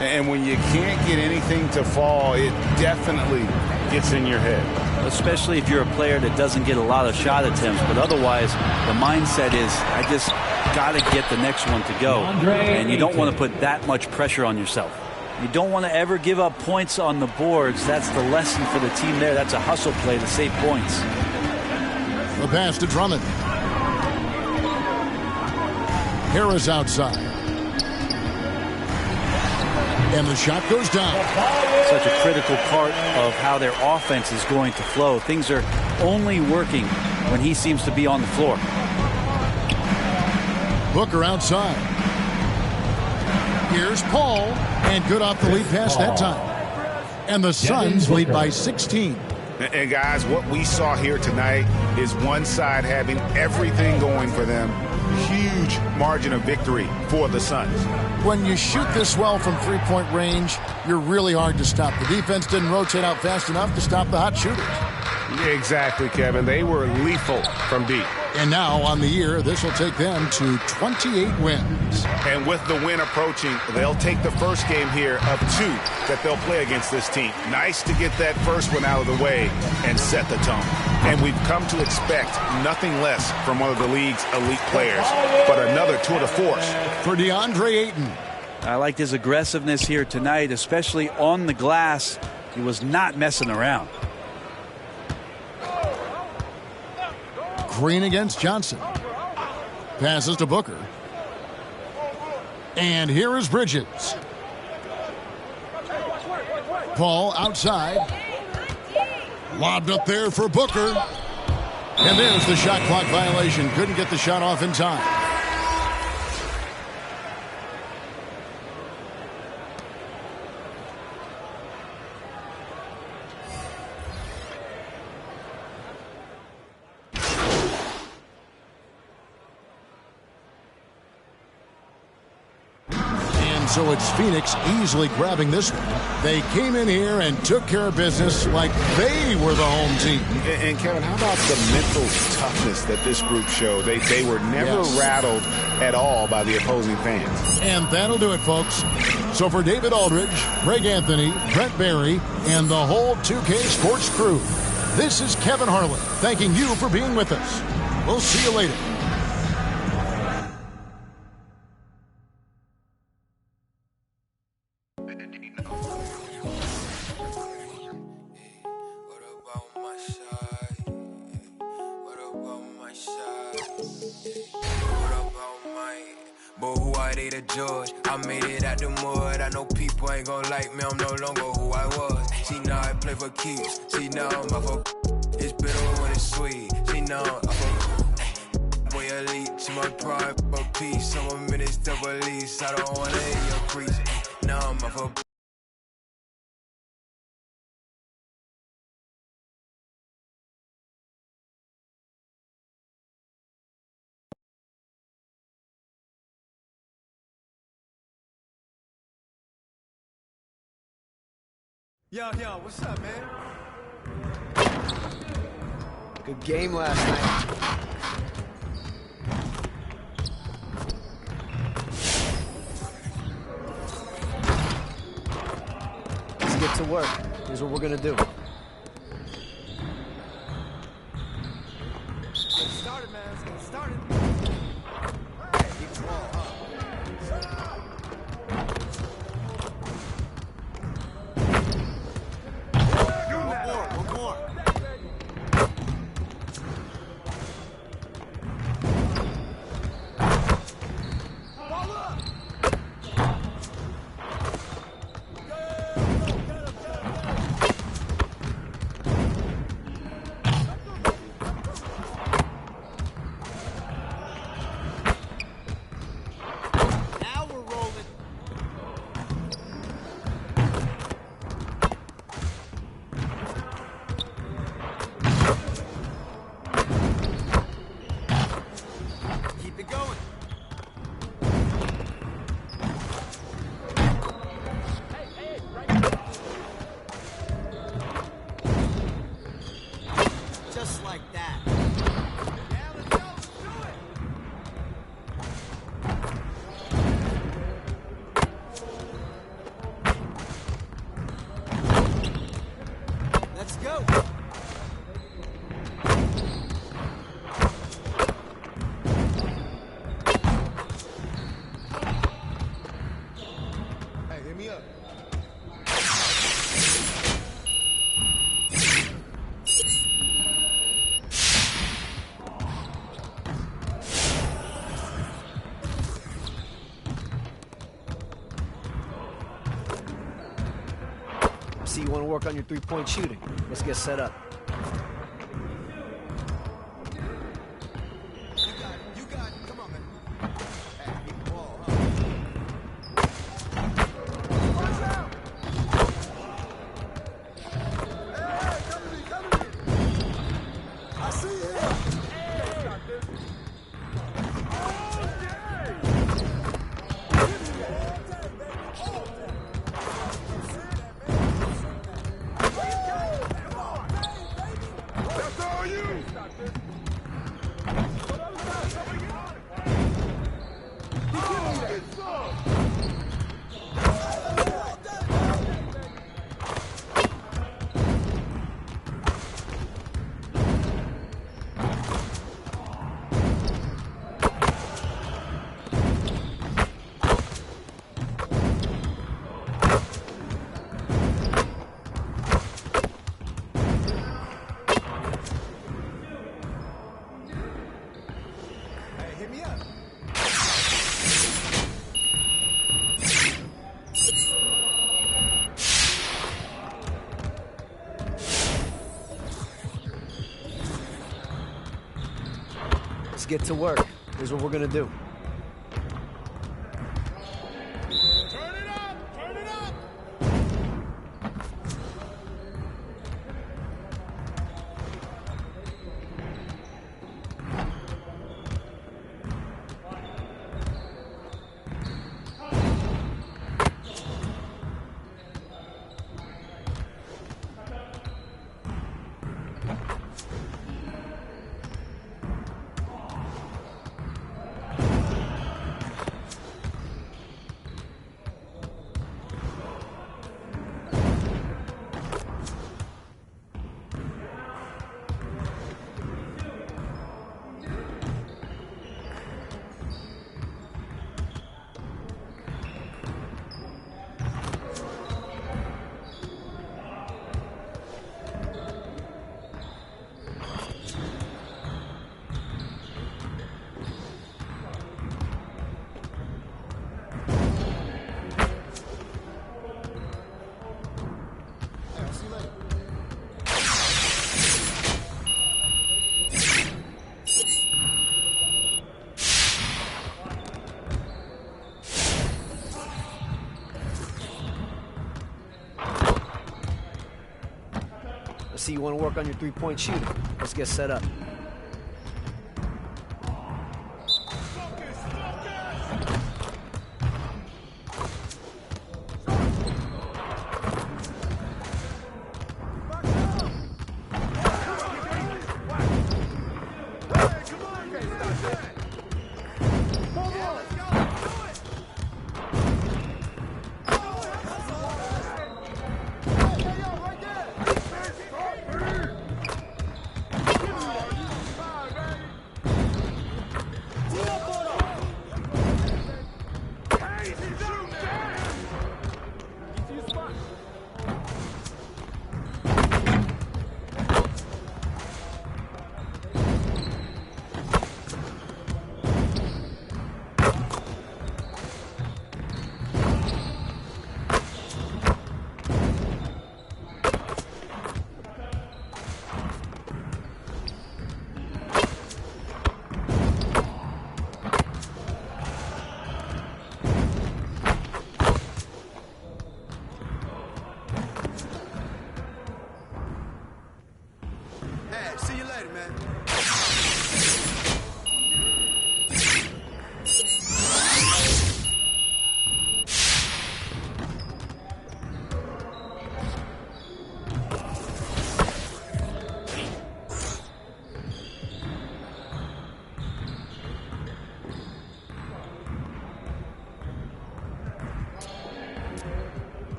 And when you can't get anything to fall, it definitely gets in your head. Especially if you're a player that doesn't get a lot of shot attempts. But otherwise, the mindset is, I just got to get the next one to go. And you don't want to put that much pressure on yourself. You don't want to ever give up points on the boards. That's the lesson for the team there. That's a hustle play to save points. The pass to Drummond. Harris outside. And the shot goes down. Such a critical part of how their offense is going to flow. Things are only working when he seems to be on the floor. Booker outside. Here's Paul. And good off the lead pass that time. And the Suns lead by 16. And guys, what we saw here tonight is one side having everything going for them. Huge margin of victory for the Suns. When you shoot this well from three-point range, you're really hard to stop. The defense didn't rotate out fast enough to stop the hot shooters. Exactly, Kevin. They were lethal from deep. And now, on the year, this will take them to 28 wins. And with the win approaching, they'll take the first game here of 2 that they'll play against this team. Nice to get that first one out of the way and set the tone. And we've come to expect nothing less from one of the league's elite players, but another tour de force. For DeAndre Ayton. I liked his aggressiveness here tonight, especially on the glass. He was not messing around. Green against Johnson. Passes to Booker. And here is Bridges. Paul outside. Lobbed up there for Booker. And there's the shot clock violation. Couldn't get the shot off in time. So it's Phoenix easily grabbing this one. They came in here and took care of business like they were the home team. And Kevin, how about the mental toughness that this group showed? They were never rattled at all by the opposing fans. And that'll do it, folks. So for David Aldridge, Greg Anthony, Brent Barry, and the whole 2K Sports crew, this is Kevin Harlan thanking you for being with us. We'll see you later. But who are they to judge? I made it out the mud. I know people ain't gon' like me. I'm no longer who I was. See, now I play for keeps. See, now I'm off of it's bitter when it's sweet. See, now I'm off of boy elite. She my pride, a piece. Some of minutes double lease. I don't wanna hit your crease. Now I'm off of Yo, what's up, man? Good game last night. Let's get to work. Here's what we're gonna do. Get started, man. Let's get started. Keep the ball up. One more. Now we're rolling. Keep it going. Just like that. Yeah, let's go. Do it. Let's go. Hey, hit me up. See, you want to work on your three-point shooting. Let's get set up. You got it. Come on, man. Hey, keep the ball up. Watch out! Hey, come to me. I see you. Hey, got this. Let's get to work. Here's what we're going to do. Turn it up! Turn it up! I see you want to work on your three-point shooting. Let's get set up. See you later, man.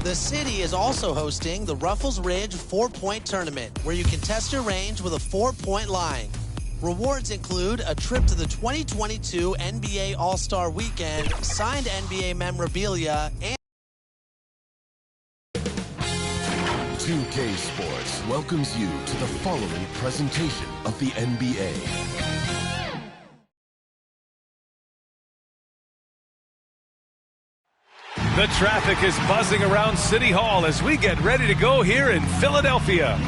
The city is also hosting the Ruffles Ridge 4-Point Tournament, where you can test your range with a 4-point line. Rewards include a trip to the 2022 NBA All-Star Weekend, signed NBA memorabilia, and 2K Sports welcomes you to the following presentation of the NBA. The traffic is buzzing around City Hall as we get ready to go here in Philadelphia.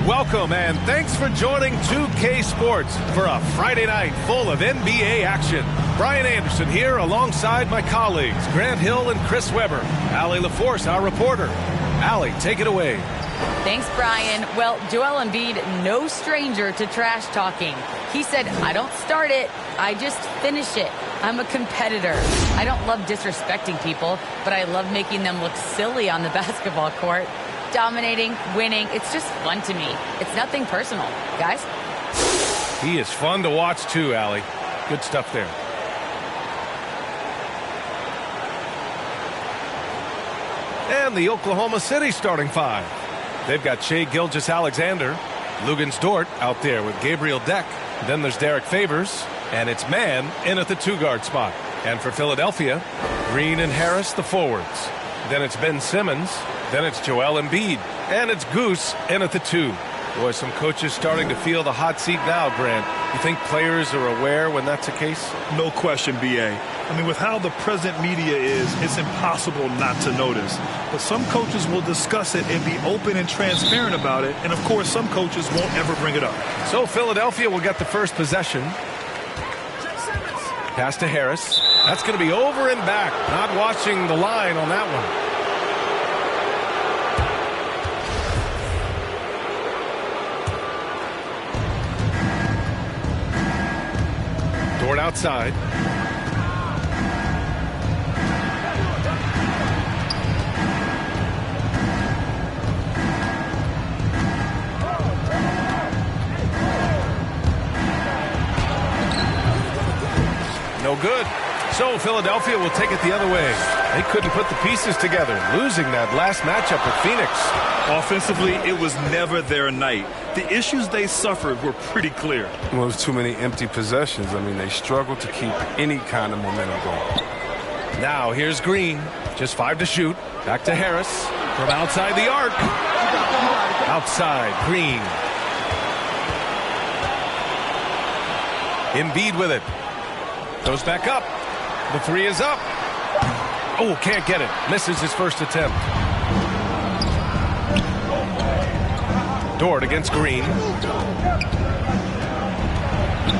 Welcome and thanks for joining 2K Sports for a Friday night full of NBA action. Brian Anderson here alongside my colleagues Grant Hill and Chris Webber. Allie LaForce, our reporter. Allie, take it away. Thanks, Brian. Well, Joel Embiid, no stranger to trash talking. He said, I don't start it, I just finish it. I'm a competitor. I don't love disrespecting people, but I love making them look silly on the basketball court. Dominating, winning, it's just fun to me. It's nothing personal. Guys? He is fun to watch too, Allie. Good stuff there. And the Oklahoma City starting five. They've got Shai Gilgeous-Alexander, Luguentz Dort out there with Gabriel Deck. Then there's Derek Favors, and it's Mann in at the two-guard spot. And for Philadelphia, Green and Harris, the forwards. Then it's Ben Simmons. Then it's Joel Embiid. And it's Goose in at the two. Boy, some coaches starting to feel the hot seat now, Grant. You think players are aware when that's the case? No question, B.A. I mean, with how the present media is, it's impossible not to notice. But some coaches will discuss it and be open and transparent about it. And, of course, some coaches won't ever bring it up. So Philadelphia will get the first possession. Pass to Harris. That's going to be over and back. Not watching the line on that one. Dort outside. No good. So Philadelphia will take it the other way. They couldn't put the pieces together, losing that last matchup with Phoenix. Offensively, it was never their night. The issues they suffered were pretty clear. Well, there's too many empty possessions. I mean, they struggled to keep any kind of momentum going. Now here's Green. Just 5 to shoot. Back to Harris. From outside the arc. Outside, Green. Embiid with it. Goes back up. The three is up. Oh, can't get it. Misses his first attempt. Dort against Green.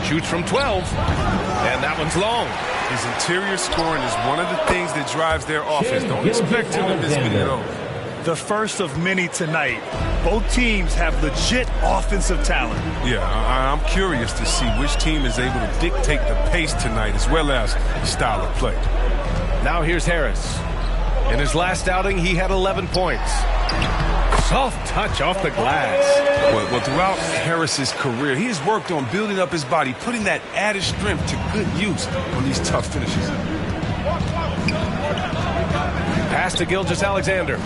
Shoots from 12. And that one's long. His interior scoring is one of the things that drives their offense. Don't expect him to miss many of those. The first of many tonight. Both teams have legit offensive talent. Yeah, I'm curious to see which team is able to dictate the pace tonight as well as the style of play. Now here's Harris. In his last outing, he had 11 points. Soft touch off the glass. Well, throughout Harris's career, he has worked on building up his body, putting that added strength to good use on these tough finishes. Pass to Gilgeous-Alexander.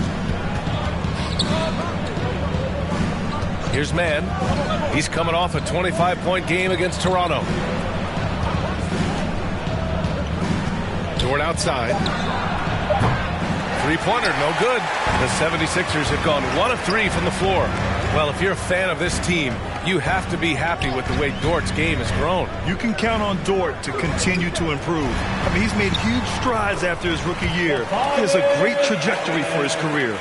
Here's Mann. He's coming off a 25-point game against Toronto. Dort outside. Three-pointer, no good. The 76ers have gone 1 of 3 from the floor. Well, if you're a fan of this team, you have to be happy with the way Dort's game has grown. You can count on Dort to continue to improve. I mean, he's made huge strides after his rookie year. He has a great trajectory for his career.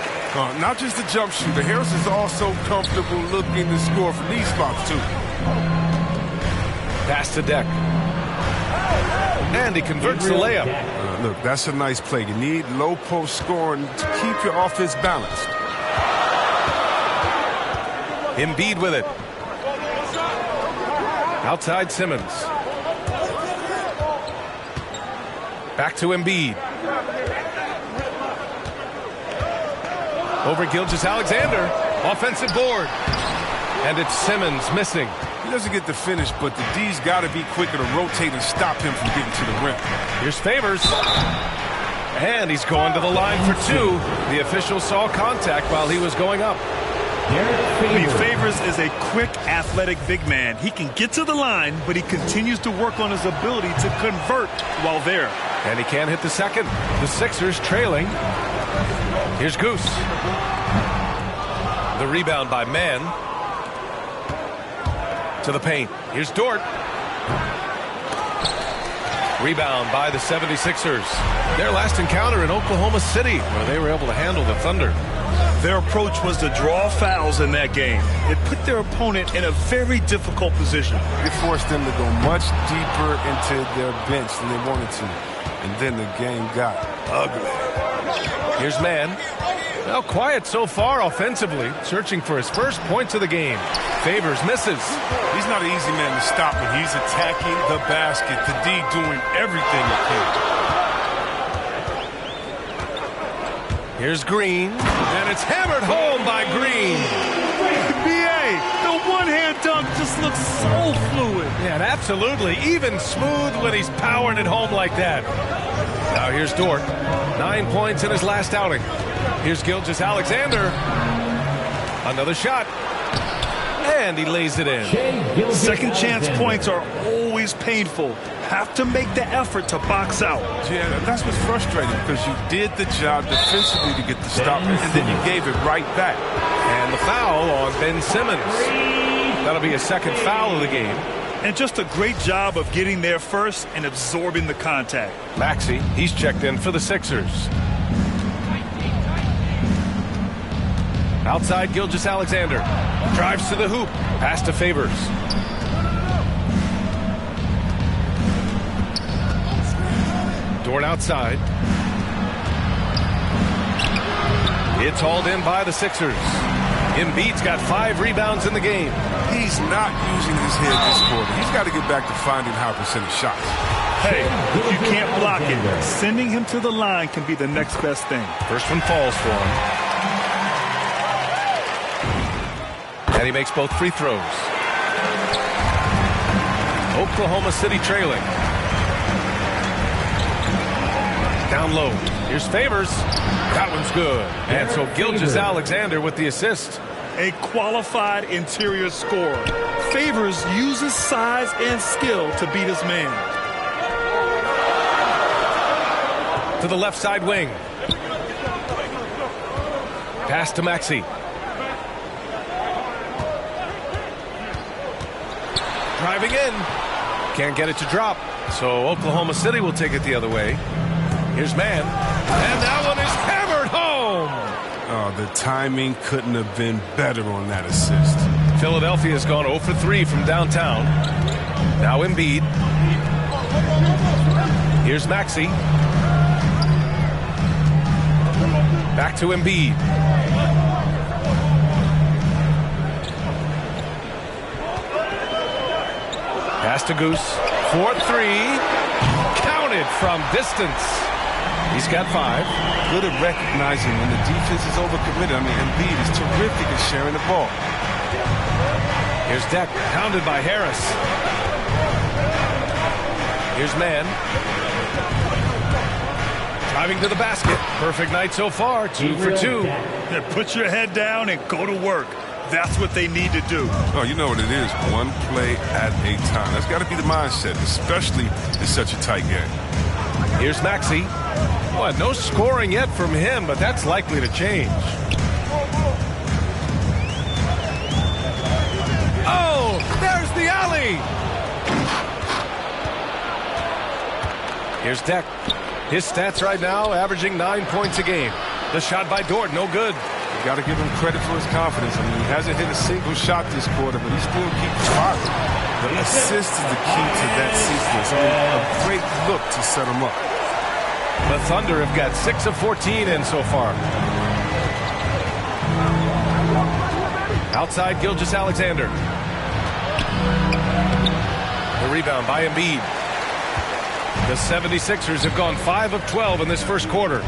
Not just the jump shooter. Harris is also comfortable looking to score from these spots, too. Pass to Deck. And he converts the layup. Look, that's a nice play. You need low post scoring to keep your offense balanced. Embiid with it. Outside Simmons. Back to Embiid. Over Gilgeous-Alexander. Offensive board. And it's Simmons missing. He doesn't get the finish, but the D's got to be quicker to rotate and stop him from getting to the rim. Here's Favors. And he's going to the line for 2. The official saw contact while he was going up. Favors is a quick, athletic big man. He can get to the line, but he continues to work on his ability to convert while there. And he can't hit the second. The Sixers trailing. Here's Goose. The rebound by Mann. To the paint. Here's Dort. Rebound by the 76ers. Their last encounter in Oklahoma City, where they were able to handle the Thunder. Their approach was to draw fouls in that game. It put their opponent in a very difficult position. It forced them to go much deeper into their bench than they wanted to. And then the game got ugly. Here's Mann. Well, quiet so far offensively, searching for his first points of the game. Favors misses. He's not an easy man to stop when he's attacking the basket. The D doing everything he can. Here's Green, and it's hammered home by Green. BA, the one-hand dunk just looks so fluid. Yeah, absolutely. Even smooth when he's powering it home like that. Now here's Dort. 9 points in his last outing. Here's Gilgeous-Alexander. Another shot. And he lays it in. Second chance points are always painful. Have to make the effort to box out. Yeah, that's what's frustrating because you did the job defensively to get the stop, and then you gave it right back. And the foul on Ben Simmons. That'll be a second foul of the game. And just a great job of getting there first and absorbing the contact. Maxey, he's checked in for the Sixers. Outside, Gilgeous-Alexander. Drives to the hoop. Pass to Favors. Dort outside. It's hauled in by the Sixers. Embiid's got 5 rebounds in the game. He's not using his head this quarter. He's got to get back to finding high percentage shots. Hey, if you can't block it, sending him to the line can be the next best thing. First one falls for him. And he makes both free throws. Oklahoma City trailing. Down low. Here's Favors. That one's good. And so Gilgeous-Alexander with the assist. A qualified interior scorer. Favors uses size and skill to beat his man. To the left side wing. Pass to Maxey. Driving in. Can't get it to drop. So Oklahoma City will take it the other way. Here's Mann. And that one is hammered home. Oh, the timing couldn't have been better on that assist. Philadelphia's gone 0 for 3 from downtown. Now Embiid. Here's Maxey. Back to Embiid. Pass to Goose. 4-3. Counted from distance. He's got 5. Good at recognizing when the defense is overcommitted. I mean, Embiid is terrific at sharing the ball. Here's Deck, pounded by Harris. Here's Mann. Driving to the basket. Perfect night so far. 2 for 2. Yeah, put your head down and go to work. That's what they need to do. Oh, you know what it is. One play at a time. That's got to be the mindset, especially in such a tight game. Here's Maxey. Well, no scoring yet from him, but that's likely to change. Oh, there's the alley. Here's Deck. His stats right now averaging 9 points a game. The shot by Dort, no good. You got to give him credit for his confidence. I mean, he hasn't hit a single shot this quarter, but he still keeps firing. The assist is the key to that sequence. I mean, a great look to set him up. The Thunder have got 6 of 14 in so far. Outside, Gilgeous-Alexander. The rebound by Embiid. The 76ers have gone 5 of 12 in this first quarter.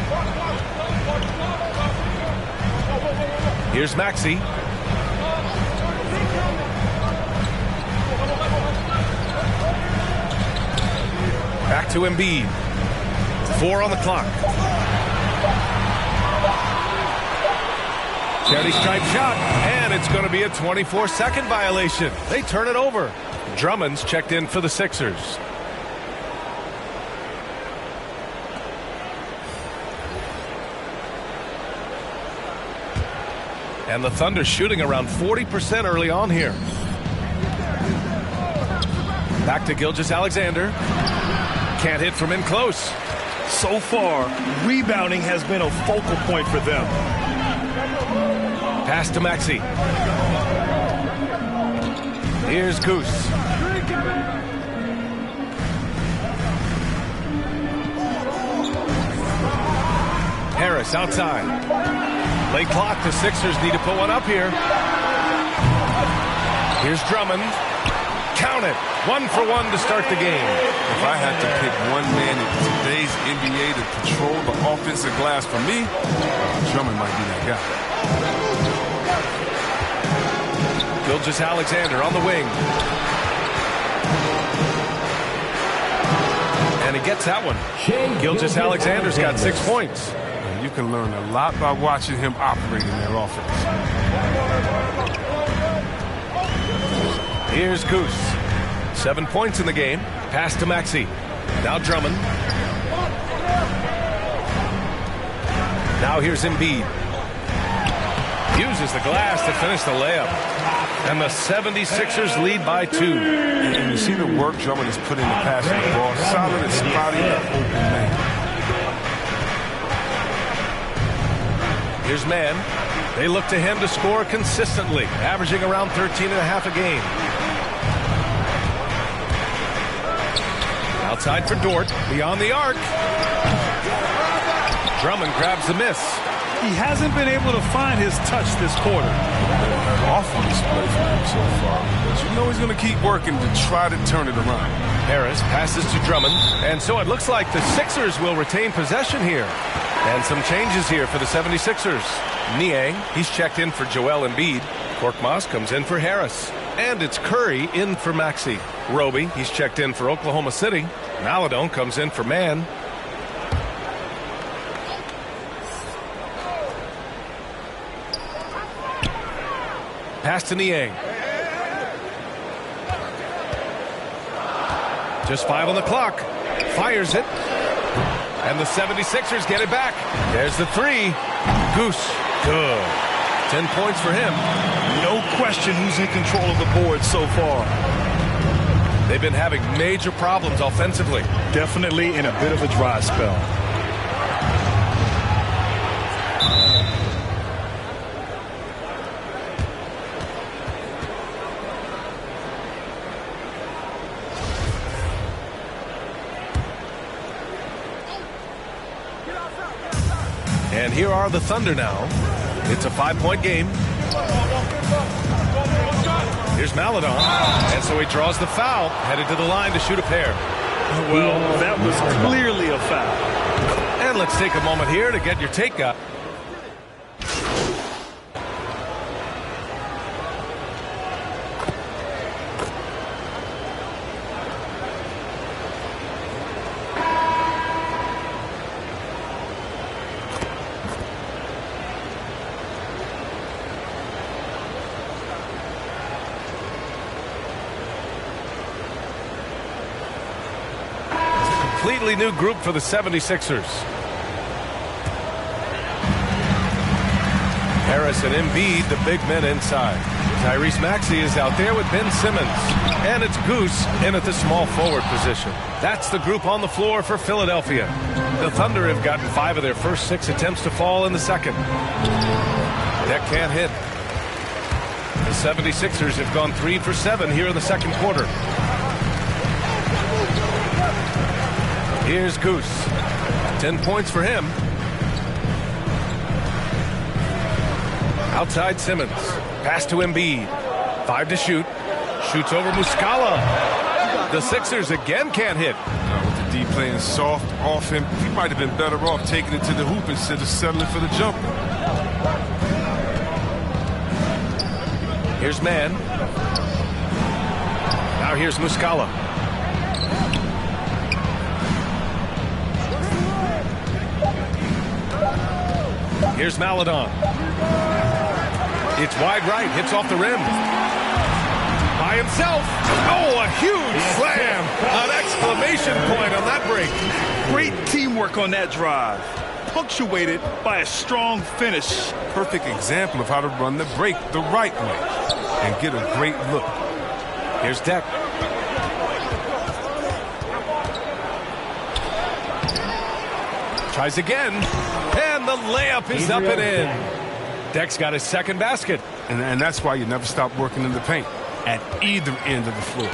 Here's Maxey. Back to Embiid. 4 on the clock. Charity stripe shot, and it's going to be a 24-second violation. They turn it over. Drummond's checked in for the Sixers. And the Thunder shooting around 40% early on here. Back to Gilgeous-Alexander. Can't hit from in close. So far, rebounding has been a focal point for them. Pass to Maxey. Here's Goose. Harris outside. Late clock, the Sixers need to put one up here. Here's Drummond. Count it. 1 for 1 to start the game. If I had to pick one man in today's NBA to control the offensive glass for me, Drummond might be that guy. Gilgeous-Alexander on the wing. And he gets that one. Gilgeous-Alexander's got 6 points. And you can learn a lot by watching him operate in their offense. Here's Goose. 7 points in the game. Pass to Maxey. Now Drummond. Now here's Embiid. Uses the glass to finish the layup. And the 76ers lead by 2. And you see the work Drummond has put in the passing the ball. Solid and spotty the open man. Here's Mann. They look to him to score consistently, averaging around 13.5 a game. Outside for Dort, beyond the arc. Drummond grabs the miss. He hasn't been able to find his touch this quarter. Off on display for him so far. But you know he's going to keep working to try to turn it around. Harris passes to Drummond. And so it looks like the Sixers will retain possession here. And some changes here for the 76ers. Niang, he's checked in for Joel Embiid. Korkmaz comes in for Harris. And it's Curry in for Maxey. Roby, he's checked in for Oklahoma City. Maladon comes in for Mann. Pass to Niang. Just 5 on the clock. Fires it. And the 76ers get it back. There's the 3. Goose. Good. 10 points for him. No question who's in control of the board so far. They've been having major problems offensively. Definitely in a bit of a dry spell. And here are the Thunder now. It's a 5-point game. Here's Maladon. And so he draws the foul, headed to the line to shoot a pair. Well, that was clearly a foul. And let's take a moment here to get your take up. Completely new group for the 76ers. Harris and Embiid, the big men inside. Tyrese Maxey is out there with Ben Simmons. And it's Goose in at the small forward position. That's the group on the floor for Philadelphia. The Thunder have gotten 5 of their first 6 attempts to fall in the second. That can't hit. The 76ers have gone 3 for 7 here in the second quarter. Here's Goose. 10 points for him. Outside Simmons. Pass to Embiid. 5 to shoot. Shoots over Muscala. The Sixers again can't hit. With the D playing soft off him, he might have been better off taking it to the hoop instead of settling for the jumper. Here's Mann. Now here's Muscala. Here's Maladon. It's wide right, hits off the rim. By himself. Oh, a huge slam. An exclamation point on that break. Great teamwork on that drive. Punctuated by a strong finish. Perfect example of how to run the break the right way and get a great look. Here's Deck. Tries again. And the layup is up and in. Deck's got his second basket. And that's why you never stop working in the paint at either end of the floor.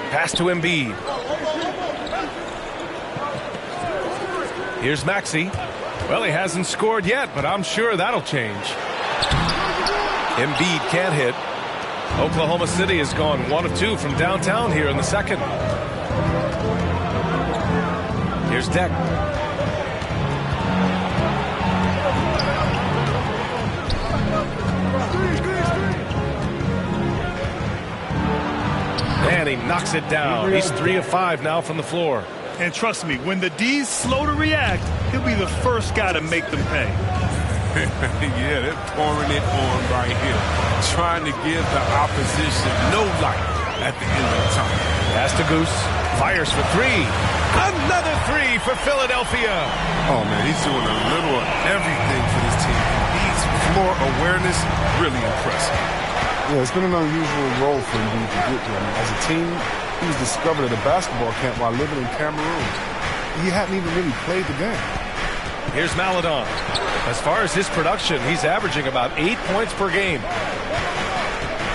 Pass to Embiid. Here's Maxey. Well, he hasn't scored yet, but I'm sure that'll change. Embiid can't hit. Oklahoma City has gone 1 of 2 from downtown here in the second. Here's Deck. And he knocks it down. He's 3 of 5 now from the floor. And trust me, when the D's slow to react, he'll be the first guy to make them pay. Yeah, they're pouring it on right here, trying to give the opposition no light at the end of the time. Pass to Goose, fires for 3. Another 3 for Philadelphia. Oh, man, he's doing a little of everything for this team. Embiid's floor awareness, really impressive. Yeah, it's been an unusual role for him to get here. I mean, as a team, he was discovered at a basketball camp while living in Cameroon. He hadn't even really played the game. Here's Maledon. As far as his production, he's averaging about 8 points per game.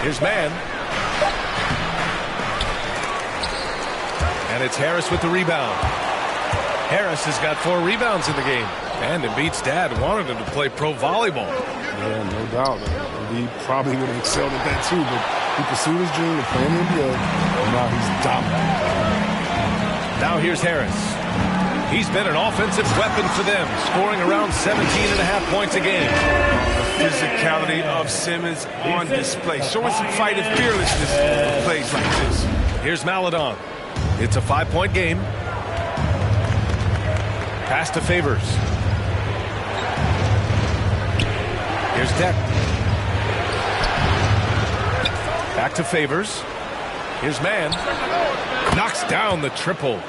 Here's Mann. And it's Harris with the rebound. Harris has got 4 rebounds in the game. And Embiid's dad wanted him to play pro volleyball. Yeah, no doubt. Embiid probably would have excelled at that too, but he pursued his dream of playing in the NBA, and now he's dominant. Now here's Harris. He's been an offensive weapon for them, scoring around 17.5 points a game. The physicality of Simmons on display, showing some fight and fearlessness with plays like this. Here's Maledon. It's a 5-point game. Pass to Favors. Here's Deck. Back to Favors. Here's Mann. Knocks down the triple.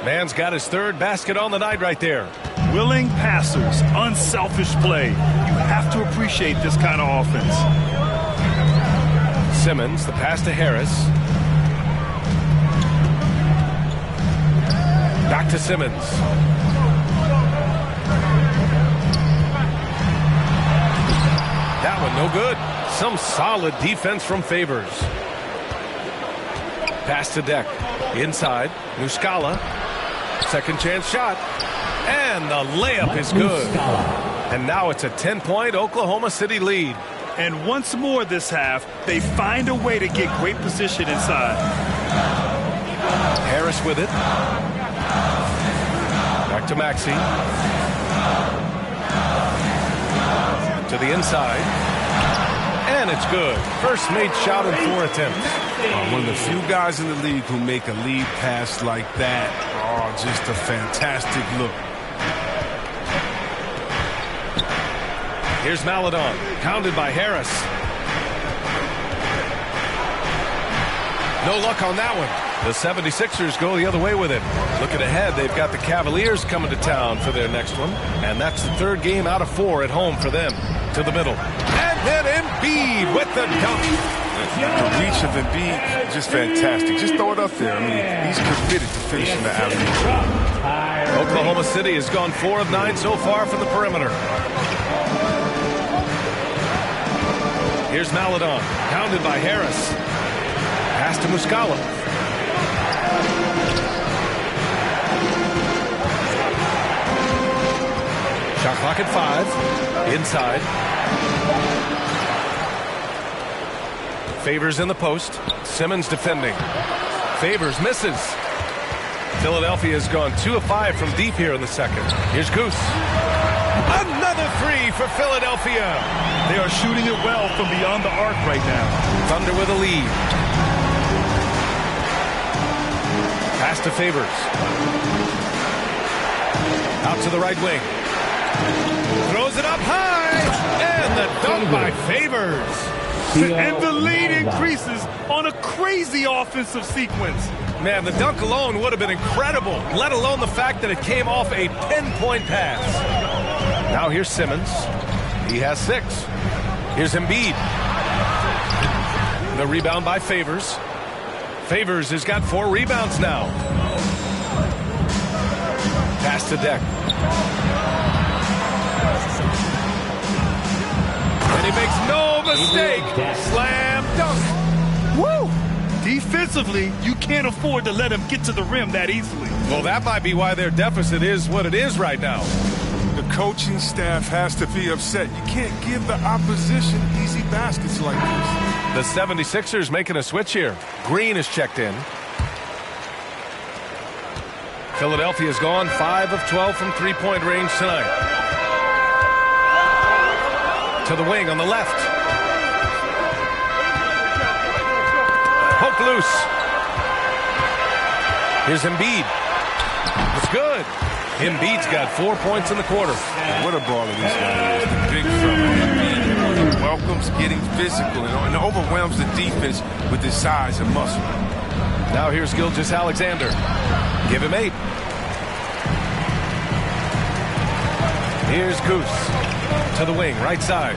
Mann's got his 3rd basket on the night right there. Willing passers, unselfish play. You have to appreciate this kind of offense. Simmons, the pass to Harris. Back to Simmons. That one no good. Some solid defense from Favors. Pass to Deck. Inside. Muscala. Second chance shot. And the layup is good. And now it's a 10-point Oklahoma City lead. And once more this half, they find a way to get great position inside. Harris with it. Back to Maxey. To the inside. And it's good. First made shot in 4 attempts. One of the few guys in the league who make a lead pass like that. Oh, just a fantastic look. Here's Maledon, pounded by Harris. No luck on that one. The 76ers go the other way with it. Looking ahead, they've got the Cavaliers coming to town for their next one. And that's the 3rd game out of 4 at home for them. To the middle. And then Embiid with the dunk. The reach of Embiid, just fantastic. Just throw it up there. I mean, he's committed to finishing the alley. Oklahoma City has gone 4 of 9 so far from the perimeter. Here's Maledon, pounded by Harris. Pass to Muscala. Shot clock at 5. Inside. Favors in the post. Simmons defending. Favors misses. Philadelphia has gone 2 of 5 from deep here in the second. Here's Goose. Another 3 for Philadelphia. They are shooting it well from beyond the arc right now. Thunder with a lead. Pass to Favors. Out to the right wing. Throws it up high. And the dunk by Favors. And the lead increases on a crazy offensive sequence. Man, the dunk alone would have been incredible, let alone the fact that it came off a 10-point pass. Now here's Simmons. He has 6. Here's Embiid. The rebound by Favors. Favors has got 4 rebounds now. Pass to Deck. And he makes no mistake. Slam dunk. Woo! Defensively, you can't afford to let him get to the rim that easily. Well, that might be why their deficit is what it is right now. The coaching staff has to be upset. You can't give the opposition easy baskets like this. The 76ers making a switch here. Green is checked in. Philadelphia's gone 5 of 12 from three-point range tonight. To the wing on the left. Poke loose. Here's Embiid. It's good. Embiid's got 4 points in the quarter. What a baller this guy is. The big fella. Embiid welcomes getting physical and overwhelms the defense with his size and muscle. Now here's Gilgeous-Alexander. Give him 8. Here's Goose. To the wing, right side.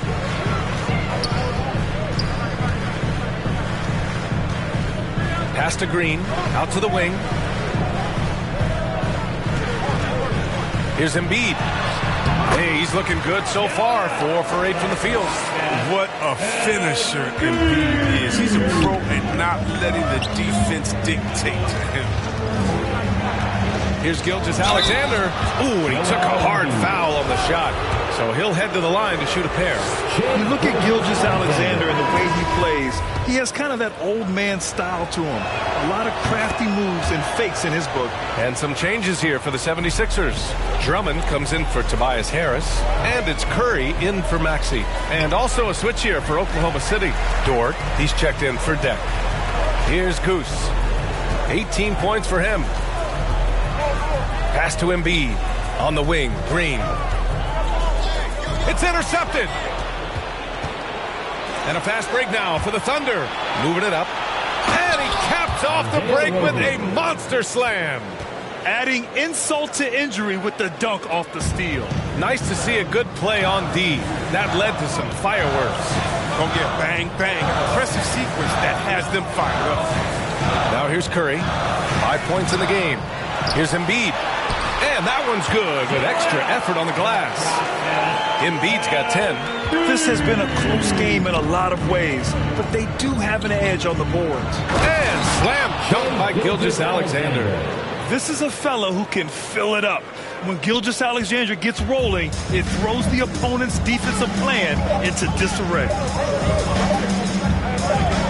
Pass to Green. Out to the wing. Here's Embiid. Hey, he's looking good so far. 4 for 8 from the field. What a finisher Embiid is. He's a pro at not letting the defense dictate to him. Here's Gilgeous-Alexander. Ooh, and he took a hard foul on the shot. So he'll head to the line to shoot a pair. You look at Gilgeous-Alexander and the way he plays. He has kind of that old man style to him. A lot of crafty moves and fakes in his book. And some changes here for the 76ers. Drummond comes in for Tobias Harris. And it's Curry in for Maxey. And also a switch here for Oklahoma City. Dort, he's checked in for Deck. Here's Goose. 18 points for him. Pass to Embiid. On the wing, Green. It's intercepted. And a fast break now for the Thunder. Moving it up. And he caps off the break with a monster slam. Adding insult to injury with the dunk off the steal. Nice to see a good play on D. That led to some fireworks. Gonna get bang, bang. An impressive sequence that has them fired up. Now here's Curry. 5 points in the game. Here's Embiid. And that one's good with extra effort on the glass. Embiid's got 10. This has been a close game in a lot of ways, but they do have an edge on the boards. And slam dunk by Gilgeous-Alexander. This is a fellow who can fill it up. When Gilgeous-Alexander gets rolling, it throws the opponent's defensive plan into disarray.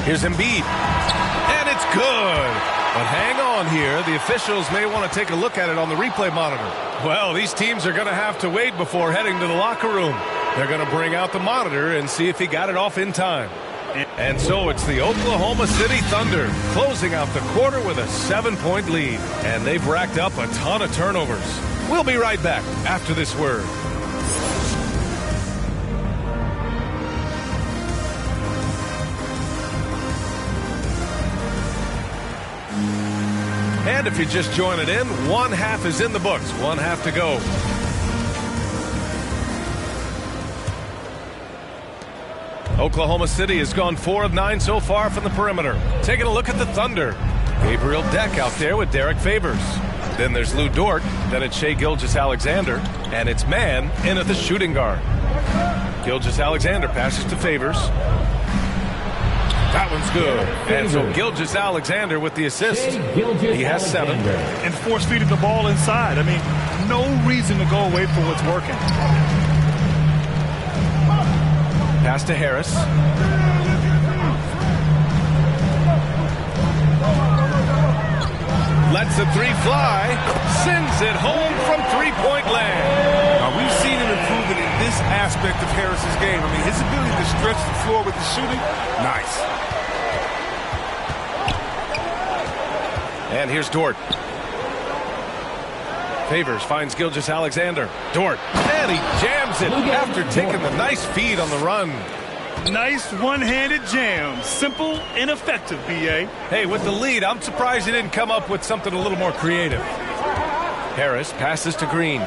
Here's Embiid. And it's good. But hang on here. The officials may want to take a look at it on the replay monitor. Well, these teams are going to have to wait before heading to the locker room. They're going to bring out the monitor and see if he got it off in time. And so it's the Oklahoma City Thunder closing out the quarter with a 7-point lead. And they've racked up a ton of turnovers. We'll be right back after this word. And if you're just joining in, 1 half is in the books. 1 half to go. Oklahoma City has gone 4 of 9 so far from the perimeter. Taking a look at the Thunder. Gabriel Deck out there with Derek Favors. Then there's Lou Dort. Then it's Shai Gilgeous-Alexander. And it's Mann in at the shooting guard. Gilgeous-Alexander passes to Favors. That one's good. And so Gilgeous-Alexander with the assist. He has 7. And force-feeding the ball inside. I mean, no reason to go away from what's working. Pass to Harris. Lets the 3 fly. Sends it home from three-point land. Now, we've seen him improving in this aspect of Harris's game. I mean, his ability to stretch the floor with the shooting, nice. And here's Dort. Favors finds Gilgeous-Alexander. Dort. And he jams it after taking the nice feed on the run. Nice one-handed jam. Simple and effective, B.A. Hey, with the lead, I'm surprised he didn't come up with something a little more creative. Harris passes to Green.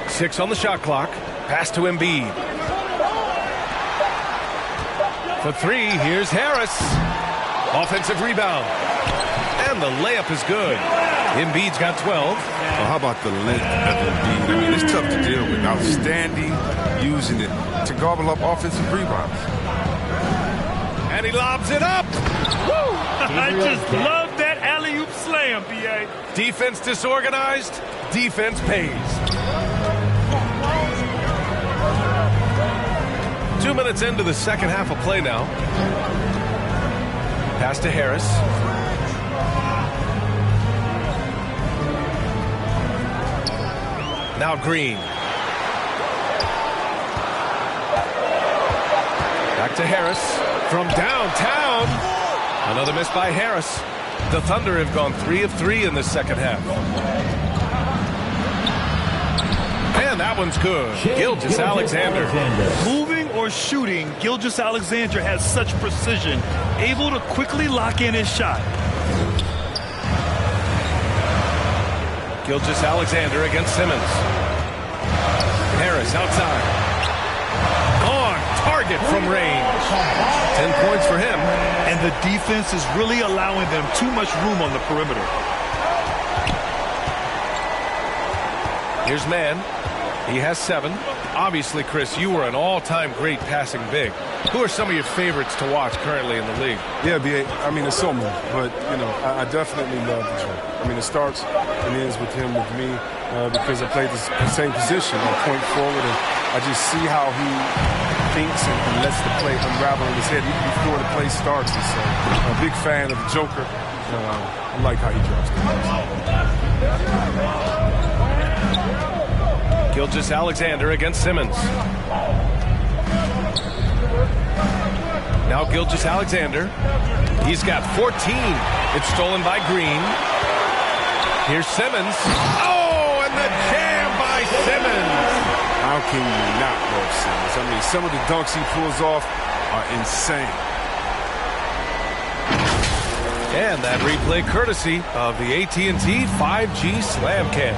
Six on the shot clock. Pass to Embiid. For 3, here's Harris. Offensive rebound. And the layup is good. Embiid's got 12. Well, how about the length of Embiid? I mean, it's tough to deal with. Outstanding, using it to gobble up offensive rebounds. And he lobs it up. Woo! I just love that slam, B.A. Defense disorganized, defense pays. 2 minutes into the second half of play now. Pass to Harris. Now Green. Back to Harris from downtown. Another miss by Harris. The Thunder have gone 3 of 3 in the second half. And that one's good. Gilgeous-Alexander. Moving or shooting, Gilgeous-Alexander has such precision, able to quickly lock in his shot. Gilgeous-Alexander against Simmons. Harris outside. On target from range. 10 points for him. And the defense is really allowing them too much room on the perimeter. Here's Mann. He has 7. Obviously, Chris, you were an all-time great passing big. Who are some of your favorites to watch currently in the league? Yeah, B.A., I mean, there's so many, but, you know, I definitely love the joke. I mean, it starts and ends with him, with me, because I played the same position, on point forward, and I just see how he thinks and lets the play unravel in his head even before the play starts. And so, I'm a big fan of the Joker. I like how he drops the pass. Gilgeous-Alexander against Simmons. Now Gilgeous-Alexander. He's got 14. It's stolen by Green. Here's Simmons. Oh, and the jam by Simmons. How can you not love Simmons? I mean, some of the dunks he pulls off are insane. And that replay courtesy of the AT&T 5G Slam Cam.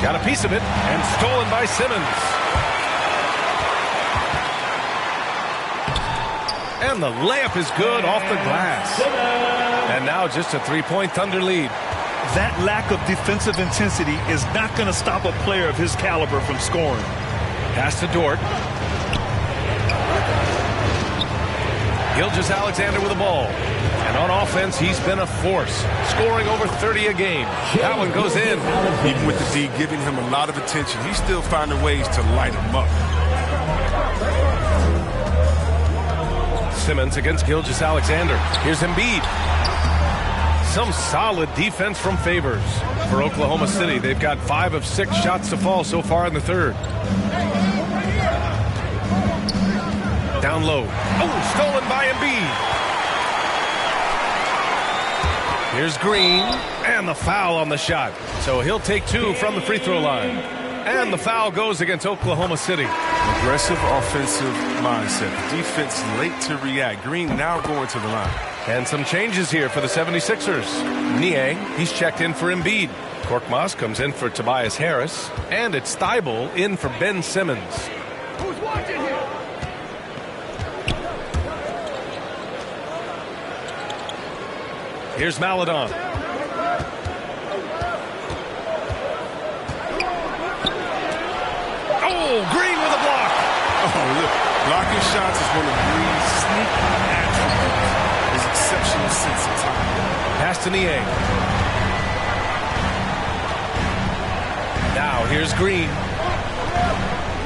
Got a piece of it and stolen by Simmons. And the layup is good off the glass. And now just a 3-point Thunder lead. That lack of defensive intensity is not going to stop a player of his caliber from scoring. Pass to Dort. Gilgeous-Alexander with the ball. And on offense, he's been a force, scoring over 30 a game. That one goes in. Even with the D giving him a lot of attention, he's still finding ways to light him up. Simmons against Gilgeous-Alexander. Here's Embiid. Some solid defense from Favors. For Oklahoma City, they've got 5 of 6 shots to fall so far in the third. Down low. Oh, stolen by Embiid. Here's Green, and the foul on the shot. So he'll take 2 from the free throw line. And the foul goes against Oklahoma City. Aggressive offensive mindset. Defense late to react. Green now going to the line. And some changes here for the 76ers. Niang, he's checked in for Embiid. Korkmaz comes in for Tobias Harris. And it's Thibault in for Ben Simmons. Who's watching here? Here's Maledon. Oh, Green with a block. Oh, look. Blocking shots is one of Green's sneaky attributes. His exceptional sense of time. Pass to Niang. Now, here's Green.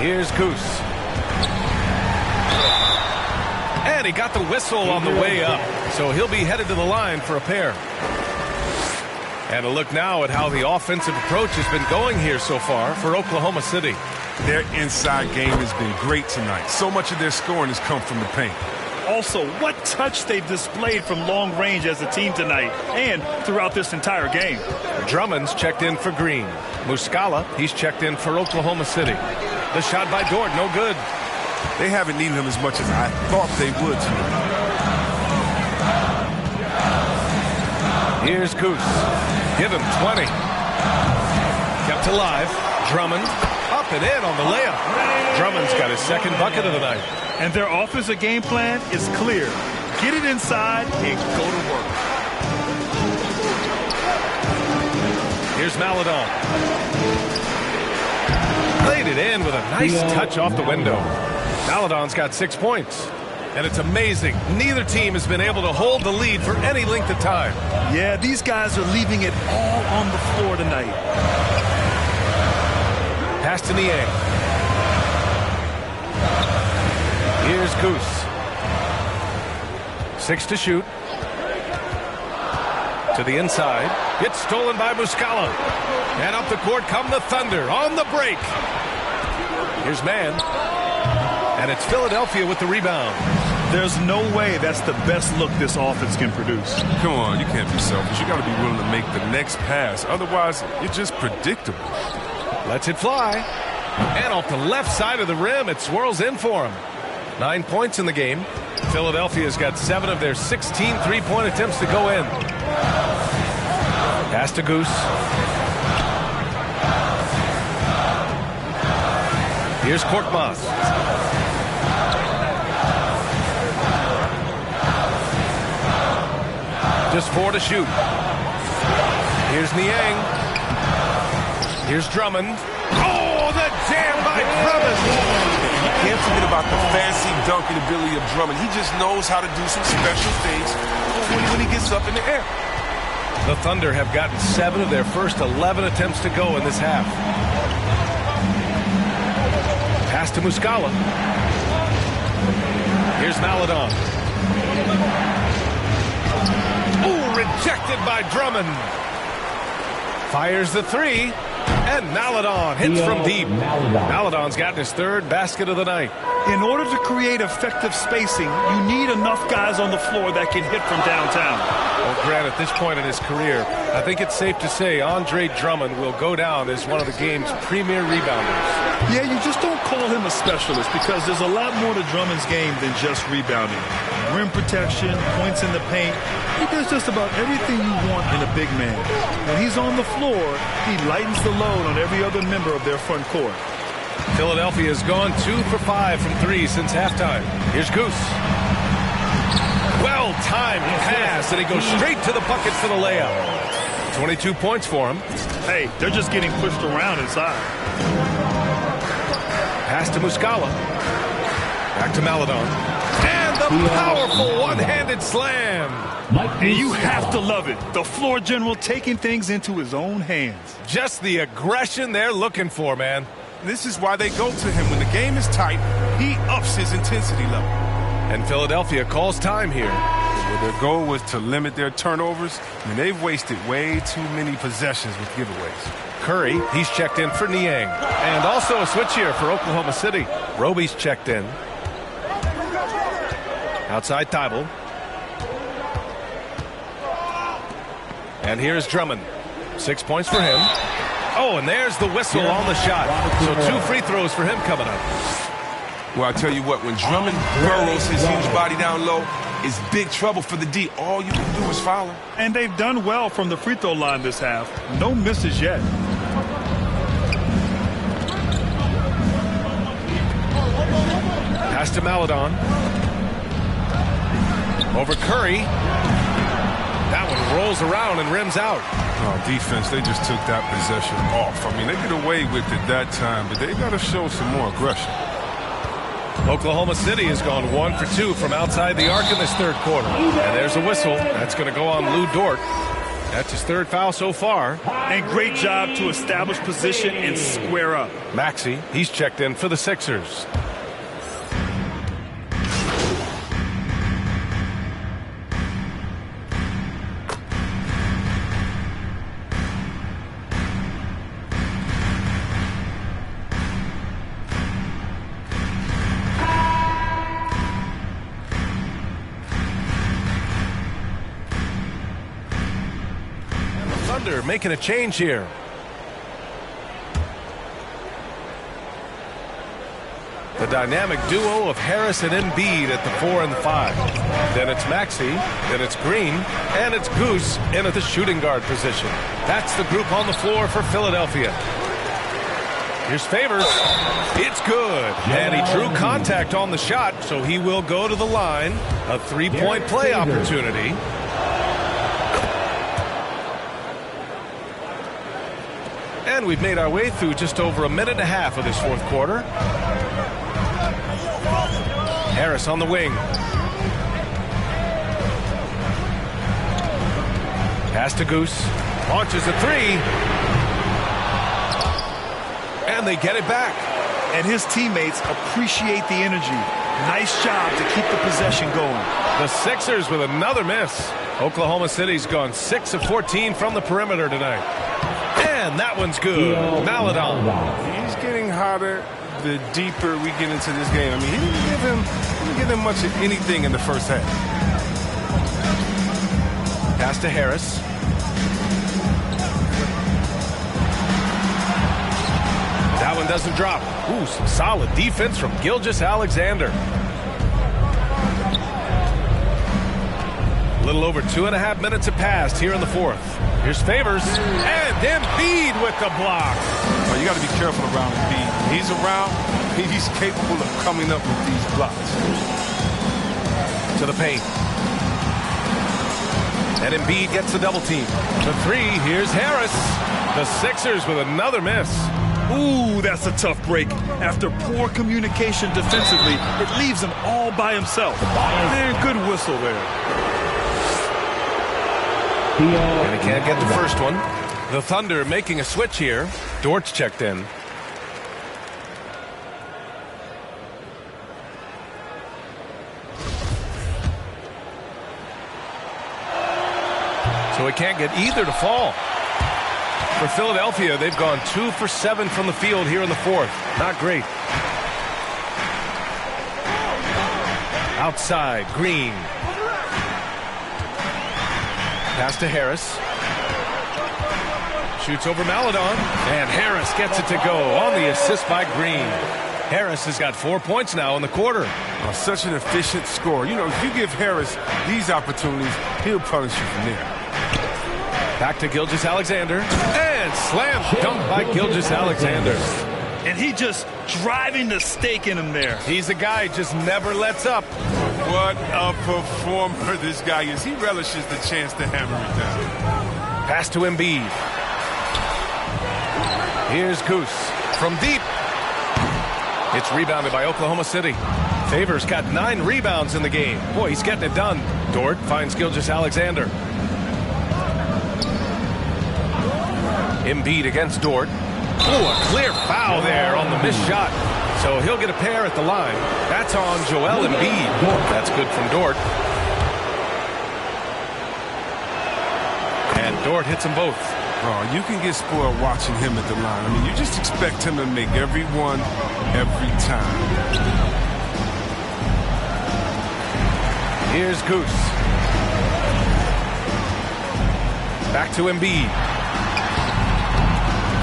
Here's Goose. And he got the whistle on the way up. So he'll be headed to the line for a pair. And a look now at how the offensive approach has been going here so far for Oklahoma City. Their inside game has been great tonight. So much of their scoring has come from the paint. Also, what touch they've displayed from long range as a team tonight and throughout this entire game. Drummond's checked in for Green. Muscala, he's checked in for Oklahoma City. The shot by Dort, no good. They haven't needed him as much as I thought they would tonight. Here's Goose. Give him 20. Kept alive. Drummond up and in on the layup. Drummond's got his second bucket of the night. And their offensive game plan is clear. Get it inside and go to work. Here's Maledon. Laid it in with a nice touch off the window. Maledon's got 6 points. And it's amazing. Neither team has been able to hold the lead for any length of time. Yeah, these guys are leaving it all on the floor tonight. Pass to Niang. Here's Goose. 6 to shoot. To the inside. It's stolen by Muscala. And up the court come the Thunder on the break. Here's Mann. And it's Philadelphia with the rebound. There's no way that's the best look this offense can produce. Come on, you can't be selfish. You got to be willing to make the next pass. Otherwise, you're just predictable. Lets it fly. And off the left side of the rim, it swirls in for him. 9 points in the game. Philadelphia's got 7 of their 16 three-point attempts to go in. Pass to Goose. Here's Korkmaz. Just 4 to shoot. Here's Niang. Here's Drummond. Oh, the jam by Drummond. You can't forget about the fancy dunking ability of Drummond. He just knows how to do some special things when he gets up in the air. The Thunder have gotten 7 of their first 11 attempts to go in this half. Pass to Muscala. Here's Maledon. Ooh, rejected by Drummond. Fires the 3. And Maledon hits from deep. Maledon's gotten his 3rd basket of the night. In order to create effective spacing, you need enough guys on the floor that can hit from downtown. Well, Grant, at this point in his career, I think it's safe to say Andre Drummond will go down as one of the game's premier rebounders. Yeah, you just don't call him a specialist because there's a lot more to Drummond's game than just rebounding. Rim protection, points in the paint. He does just about everything you want in a big man. When he's on the floor, he lightens the load on every other member of their front court. Philadelphia has gone 2 for 5 from 3 since halftime. Here's Goose. Well-timed pass, and he goes straight to the bucket for the layup. 22 points for him. Hey, they're just getting pushed around inside. Pass to Muscala. Back to Maledon. And the powerful one-handed slam. And you have to love it. The floor general taking things into his own hands. Just the aggression they're looking for, man. This is why they go to him. When the game is tight, he ups his intensity level. And Philadelphia calls time here. Well, their goal was to limit their turnovers, and they've wasted way too many possessions with giveaways. Curry, he's checked in for Niang. And also a switch here for Oklahoma City. Roby's checked in. Outside Thibault. And here's Drummond. 6 points for him. Oh, and there's the whistle on the shot. So 2 free throws for him coming up. Well, I tell you what, when Drummond burrows his huge body down low, it's big trouble for the D. All you can do is foul him. And they've done well from the free throw line this half. No misses yet. Pass to Maledon. Over Curry. That one rolls around and rims out. Oh, defense, they just took that possession off. I mean, they get away with it that time, but they got to show some more aggression. Oklahoma City has gone 1 for 2 from outside the arc in this 3rd quarter. And there's a whistle. That's going to go on Lou Dort. That's his 3rd foul so far. And great job to establish position and square up. Maxey, he's checked in for the Sixers. Making a change here. The dynamic duo of Harris and Embiid at the 4 and 5. Then it's Maxey, then it's Green, and it's Goose in at the shooting guard position. That's the group on the floor for Philadelphia. Here's Favors. It's good. And he drew contact on the shot, so he will go to the line. A 3-point play opportunity. And we've made our way through just over a minute and a half of this 4th quarter. Harris on the wing. Pass to Goose. Launches a three. And they get it back. And his teammates appreciate the energy. Nice job to keep the possession going. The Sixers with another miss. Oklahoma City's gone 6 of 14 from the perimeter tonight. And that one's good. Maladon. He's getting hotter the deeper we get into this game. I mean, he didn't give him much of anything in the first half. Pass to Harris. That one doesn't drop. Ooh, some solid defense from Gilgeous-Alexander. A little over 2.5 minutes have passed here in the fourth. Here's Favors. And Embiid with the block. Well, you got to be careful around Embiid. When he's around, he's capable of coming up with these blocks. To the paint. And Embiid gets the double team. The three, here's Harris. The Sixers with another miss. Ooh, that's a tough break. After poor communication defensively, it leaves him all by himself. Man, good whistle there. And he can't get the first one. The Thunder making a switch here. Dort's checked in. So he can't get either to fall. For Philadelphia, they've gone 2 for 7 from the field here in the fourth. Not great. Outside, Green. Pass to Harris. Shoots over Maladon. And Harris gets it to go on the assist by Green. Harris has got 4 points now in the quarter. Oh, such an efficient scorer. You know, if you give Harris these opportunities, he'll punish you from there. Back to Gilgeous-Alexander. And slam dunk by Gilgeous-Alexander. And he just driving the stake in him there. He's a guy who just never lets up. What a performer this guy is. He relishes the chance to hammer it down. Pass to Embiid. Here's Goose from deep. It's rebounded by Oklahoma City. Favors got 9 rebounds in the game. Boy, he's getting it done. Dort finds Gilgeous-Alexander. Embiid against Dort. Oh, a clear foul there on the missed shot. So he'll get a pair at the line. That's on Joel Embiid. That's good from Dort. And Dort hits them both. Oh, you can get spoiled watching him at the line. I mean, you just expect him to make every one, every time. Here's Goose. Back to Embiid.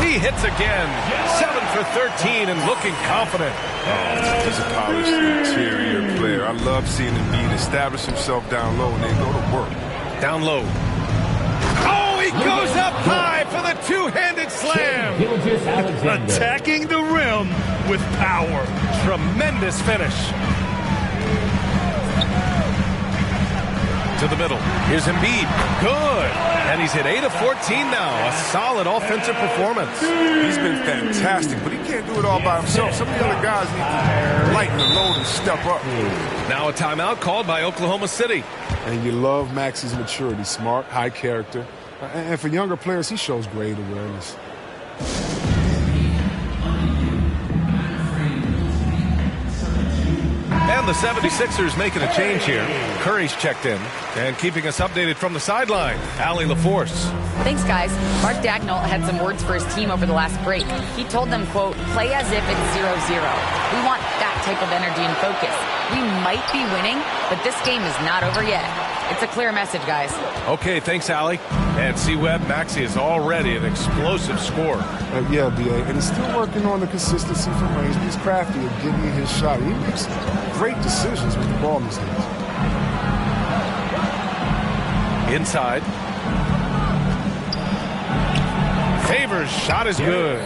He hits again. 7 for 13 and looking confident. Oh, he's a polished interior player. I love seeing Embiid establish himself down low and then go to work. Down low. Oh, he goes up high for the two-handed slam. Attacking the rim with power. Tremendous finish. To the middle. Here's Embiid. Good. And he's hit 8 of 14 now. A solid offensive performance. He's been fantastic, but he can't do it all by himself. Some of the other guys need to lighten the load and step up. Now a timeout called by Oklahoma City. And you love Maxey's maturity. Smart, high character. And for younger players, he shows great awareness. And the 76ers making a change here. Curry's checked in. And keeping us updated from the sideline, Allie LaForce. Thanks, guys. Mark Dagnall had some words for his team over the last break. He told them, quote, play as if it's 0-0. We want that type of energy and focus. We might be winning, but this game is not over yet. It's a clear message, guys. Okay, thanks, Allie. And C-Web, Maxey is already an explosive scorer. Yeah, B.A., and he's still working on the consistency from range. He's crafty at getting his shot. He makes great decisions with the ball in his hands. Inside. Favors shot is good.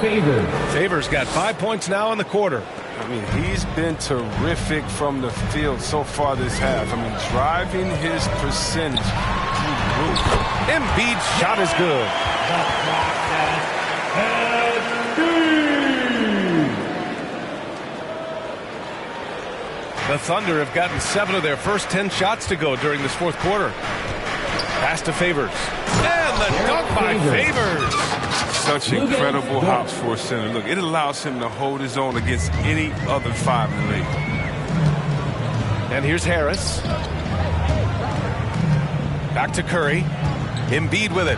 Favors got 5 points now in the quarter. I mean, he's been terrific from the field so far this half. I mean, driving his percentage through the roof. Embiid's shot is good. The Thunder have gotten 7 of their first 10 shots to go during this fourth quarter. Pass to Favors. And And the dunk by Favors. Such incredible hops for a center. Look, it allows him to hold his own against any other 5 in the league. And here's Harris. Back to Curry. Embiid with it.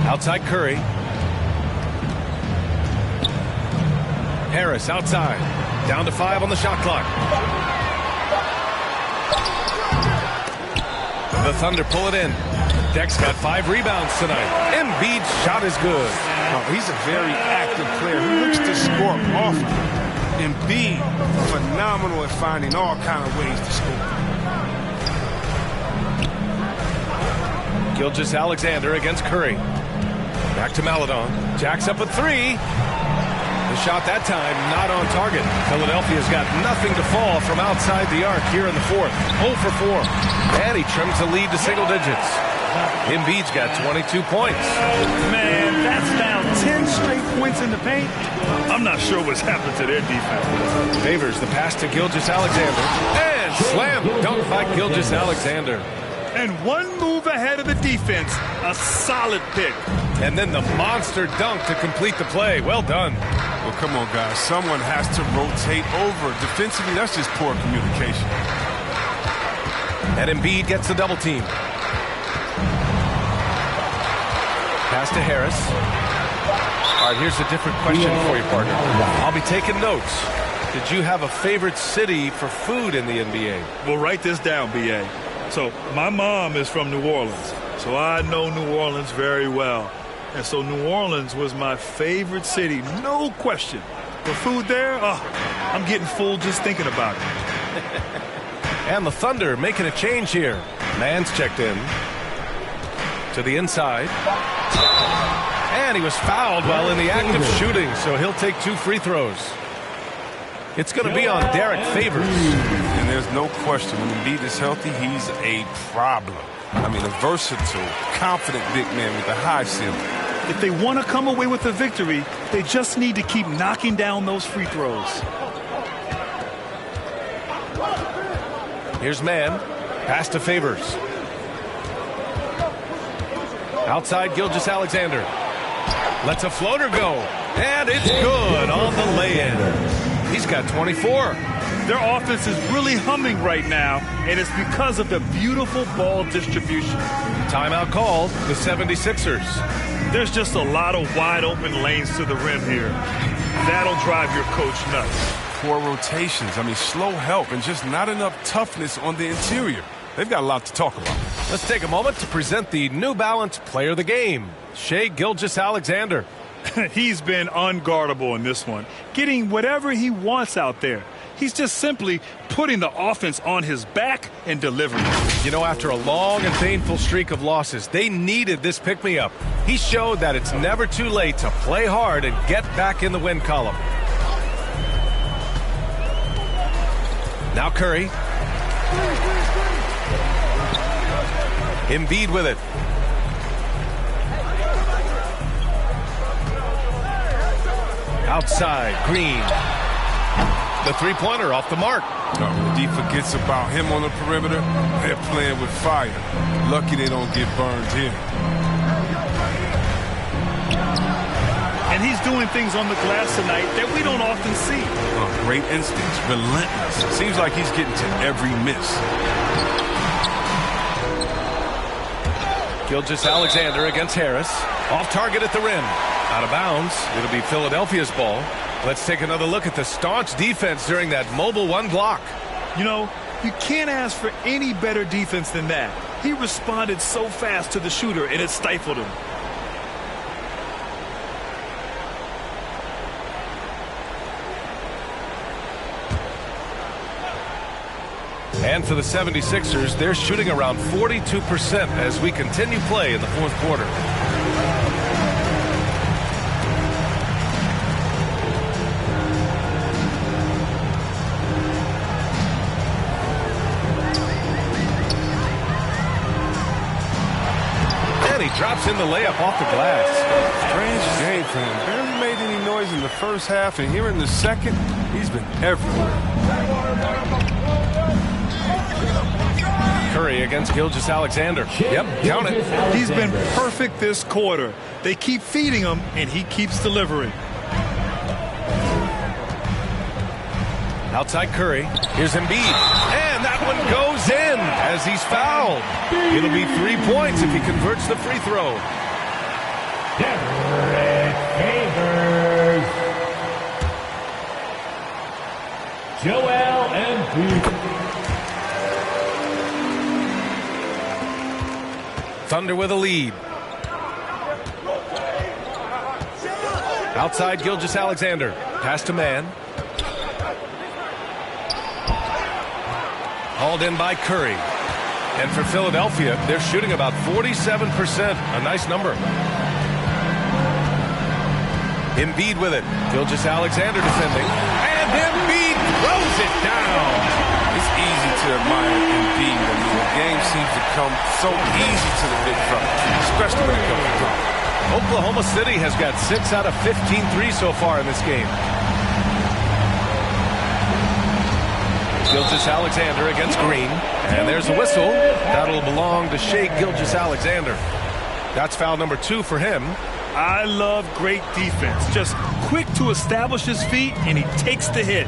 Outside Curry. Harris outside. Down to 5 on the shot clock. The Thunder pull it in. Deck's got 5 rebounds tonight. Embiid's shot is good. Oh, he's a very active player. He looks to score often. Embiid, phenomenal at finding all kind of ways to score. Gilgeous-Alexander against Curry. Back to Maledon. Jacks up a 3. The shot that time not on target. Philadelphia's got nothing to fall from outside the arc here in the 4th. 0 for 4. And he trims the lead to single digits. Embiid's got 22 points. Man, that's now 10 straight points in the paint. I'm not sure what's happened to their defense. Favors the pass to Gilgeous-Alexander. And slam dunk by Gilgeous-Alexander. And one move ahead of the defense. A solid pick. And then the monster dunk to complete the play. Well done. Well, come on, guys. Someone has to rotate over. Defensively, that's just poor communication. And Embiid gets the double team. Pass to Harris. All right, here's a different question for you, partner. I'll be taking notes. Did you have a favorite city for food in the NBA? Well, write this down, B.A. So my mom is from New Orleans, so I know New Orleans very well. And so New Orleans was my favorite city, no question. The food there, I'm getting full just thinking about it. And the Thunder making a change here. Mann's checked in. To the inside. And he was fouled while in the act of shooting, so he'll take 2 free throws. It's going to be on Derek Favors. And there's no question, when Embiid is healthy, he's a problem. I mean, a versatile, confident big man with a high ceiling. If they want to come away with a victory, they just need to keep knocking down those free throws. Here's Mann. Pass to Favors. Outside Gilgeous-Alexander. Lets a floater go. And it's good on the lay-in. He's got 24. Their offense is really humming right now, and it's because of the beautiful ball distribution. Timeout called, the 76ers. There's just a lot of wide-open lanes to the rim here. That'll drive your coach nuts. Poor rotations. I mean, slow help and just not enough toughness on the interior. They've got a lot to talk about. Let's take a moment to present the New Balance Player of the Game, Shai Gilgeous-Alexander. He's been unguardable in this one, getting whatever he wants out there. He's just simply putting the offense on his back and delivering. You know, after a long and painful streak of losses, they needed this pick-me-up. He showed that it's never too late to play hard and get back in the win column. Now Curry. Embiid with it. Outside, Green. The three-pointer off the mark. The D forgets about him on the perimeter. They're playing with fire. Lucky they don't get burned here. And he's doing things on the glass tonight that we don't often see. Great instincts, relentless. Seems like he's getting to every miss. Gilgeous-Alexander against Harris. Off target at the rim. Out of bounds. It'll be Philadelphia's ball. Let's take another look at the staunch defense during that mobile one block. You know, you can't ask for any better defense than that. He responded so fast to the shooter, and it stifled him. And for the 76ers, they're shooting around 42% as we continue play in the fourth quarter. And he drops in the layup off the glass. Strange game for him. Barely made any noise in the first half, and here in the second, he's been everywhere. Curry against Gilgeous-Alexander. Yep, count it. He's been perfect this quarter. They keep feeding him, and he keeps delivering. Outside Curry. Here's Embiid. And that one goes in as he's fouled. It'll be 3 points if he converts the free throw. Joel Embiid. Thunder with a lead. Outside Gilgeous-Alexander. Pass to man. Hauled in by Curry. And for Philadelphia, they're shooting about 47%. A nice number. Embiid with it. Gilgeous-Alexander defending. And Embiid throws it down. It's easy to admire Embiid. I mean, the game seems to come so easy to the big fella, especially when it comes to power. Oklahoma City has got 6 out of 15 threes so far in this game. Gilgeous-Alexander against Green. And there's a whistle. That'll belong to Shai Gilgeous-Alexander. That's foul number 2 for him. I love great defense. Just quick to establish his feet, and he takes the hit.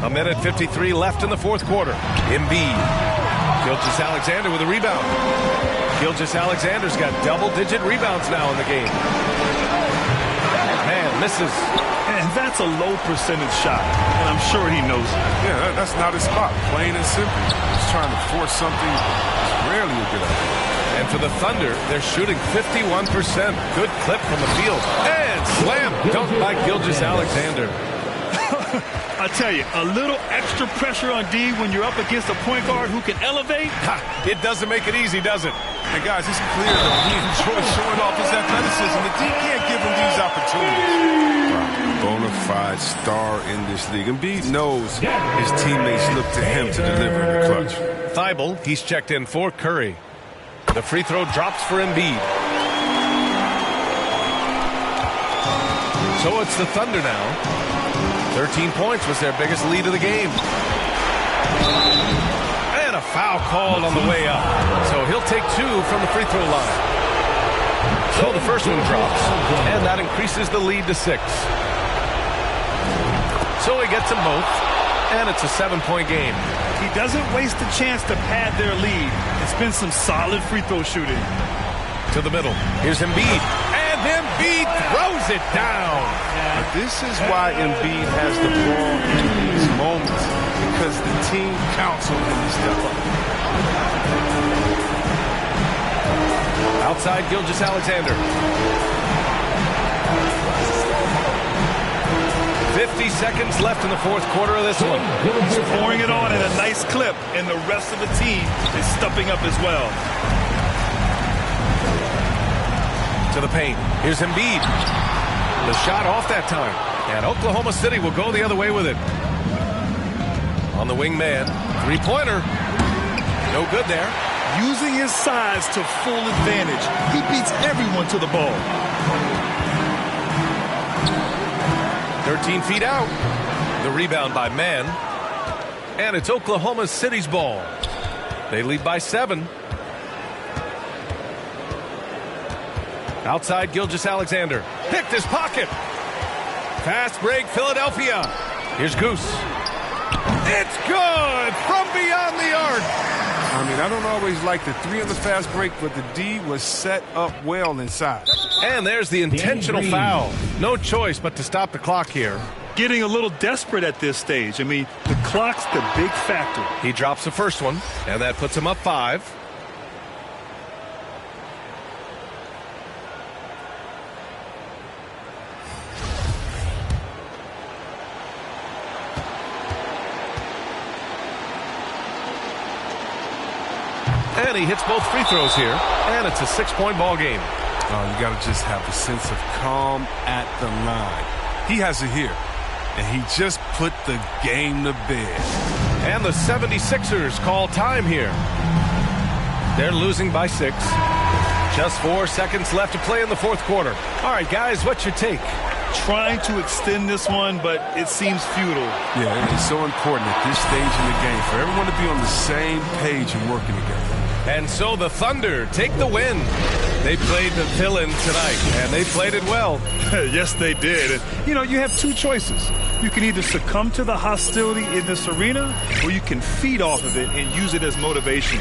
A minute 53 left in the fourth quarter. Embiid. Gilgeous-Alexander with a rebound. Gilgeous-Alexander's got double-digit rebounds now in the game. Man, misses. And that's a low percentage shot, and I'm sure he knows it. Yeah, that's not his spot, plain and simple. He's trying to force something that's rarely a good idea. And for the Thunder, they're shooting 51%. Good clip from the field. And slam dunk by Gilgeous-Alexander. I tell you, a little extra pressure on D when you're up against a point guard who can elevate. It doesn't make it easy, does it? And guys, it's clear though, he enjoys showing off his athleticism. The D can't give him these opportunities. Bona fide star in this league. Embiid knows his teammates look to him to deliver in the clutch. Thibault, he's checked in for Curry. The free throw drops for Embiid. So it's the Thunder now. 13 points was their biggest lead of the game. And a foul called on the way up. So he'll take 2 from the free throw line. So the first one drops, and that increases the lead to 6. So he gets them both, and it's a 7-point game. He doesn't waste a chance to pad their lead. It's been some solid free throw shooting. To the middle. Here's Embiid. And Embiid throws it down. But this is why Embiid has the ball in these moments, because the team counts on him to step up. Outside Gilgeous-Alexander. 50 seconds left in the fourth quarter of this one. He's pouring it on in a nice clip, and the rest of the team is stepping up as well. To the paint. Here's Embiid. The shot off that time. And Oklahoma City will go the other way with it. On the wing man. Three-pointer. No good there. Using his size to full advantage. He beats everyone to the ball. 13 feet out. The rebound by Mann. And it's Oklahoma City's ball. They lead by 7. Outside Gilgeous-Alexander. Picked his pocket. Fast break, Philadelphia. Here's Goose. It's good from beyond the arc. I mean, I don't always like the 3 on the fast break, but the D was set up well inside. And there's the intentional foul. No choice but to stop the clock here. Getting a little desperate at this stage. I mean, the clock's the big factor. He drops the first one, and that puts him up 5. And he hits both free throws here, and it's a 6-point ball game. You got to just have a sense of calm at the line. He has it here, and he just put the game to bed. And the 76ers call time here. They're losing by 6. Just 4 seconds left to play in the fourth quarter. All right, guys, what's your take? trying to extend this one, but it seems futile. Yeah, it's so important at this stage in the game for everyone to be on the same page and working together. And so the Thunder take the win. They played the villain tonight, and they played it well. Yes, they did. And, you have two choices. You can either succumb to the hostility in this arena, or you can feed off of it and use it as motivation.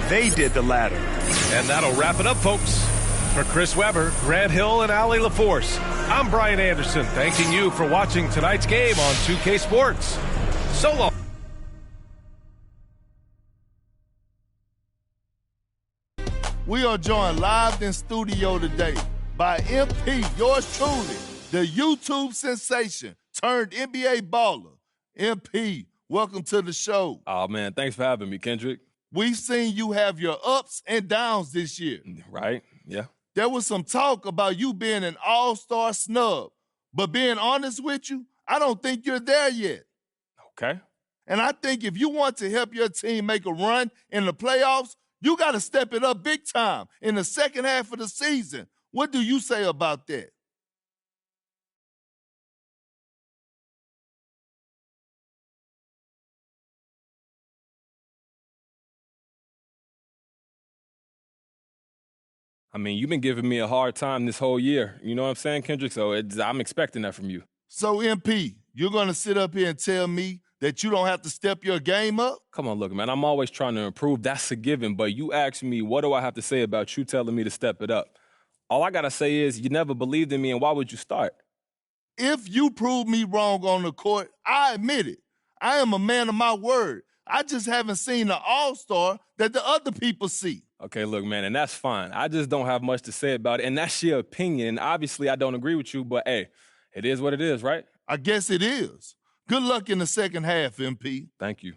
They did the latter. And that'll wrap it up, folks. For Chris Webber, Grant Hill, and Allie LaForce, I'm Brian Anderson, thanking you for watching tonight's game on 2K Sports. So long. We are joined live in studio today by MP, yours truly, the YouTube sensation turned NBA baller. MP, welcome to the show. Oh, man, thanks for having me, Kendrick. We've seen you have your ups and downs this year. Right, yeah. There was some talk about you being an all-star snub, but being honest with you, I don't think you're there yet. Okay. And I think if you want to help your team make a run in the playoffs, you got to step it up big time in the second half of the season. What do you say about that? I mean, you've been giving me a hard time this whole year. You know what I'm saying, Kendrick? So I'm expecting that from you. So, MP, you're going to sit up here and tell me that you don't have to step your game up? Come on, look, man, I'm always trying to improve. That's a given. But you asked me, what do I have to say about you telling me to step it up? All I got to say is you never believed in me, and why would you start? If you prove me wrong on the court, I admit it. I am a man of my word. I just haven't seen the all-star that the other people see. Okay, look, man, and that's fine. I just don't have much to say about it, and that's your opinion. And obviously, I don't agree with you, but, hey, it is what it is, right? I guess it is. Good luck in the second half, MP. Thank you.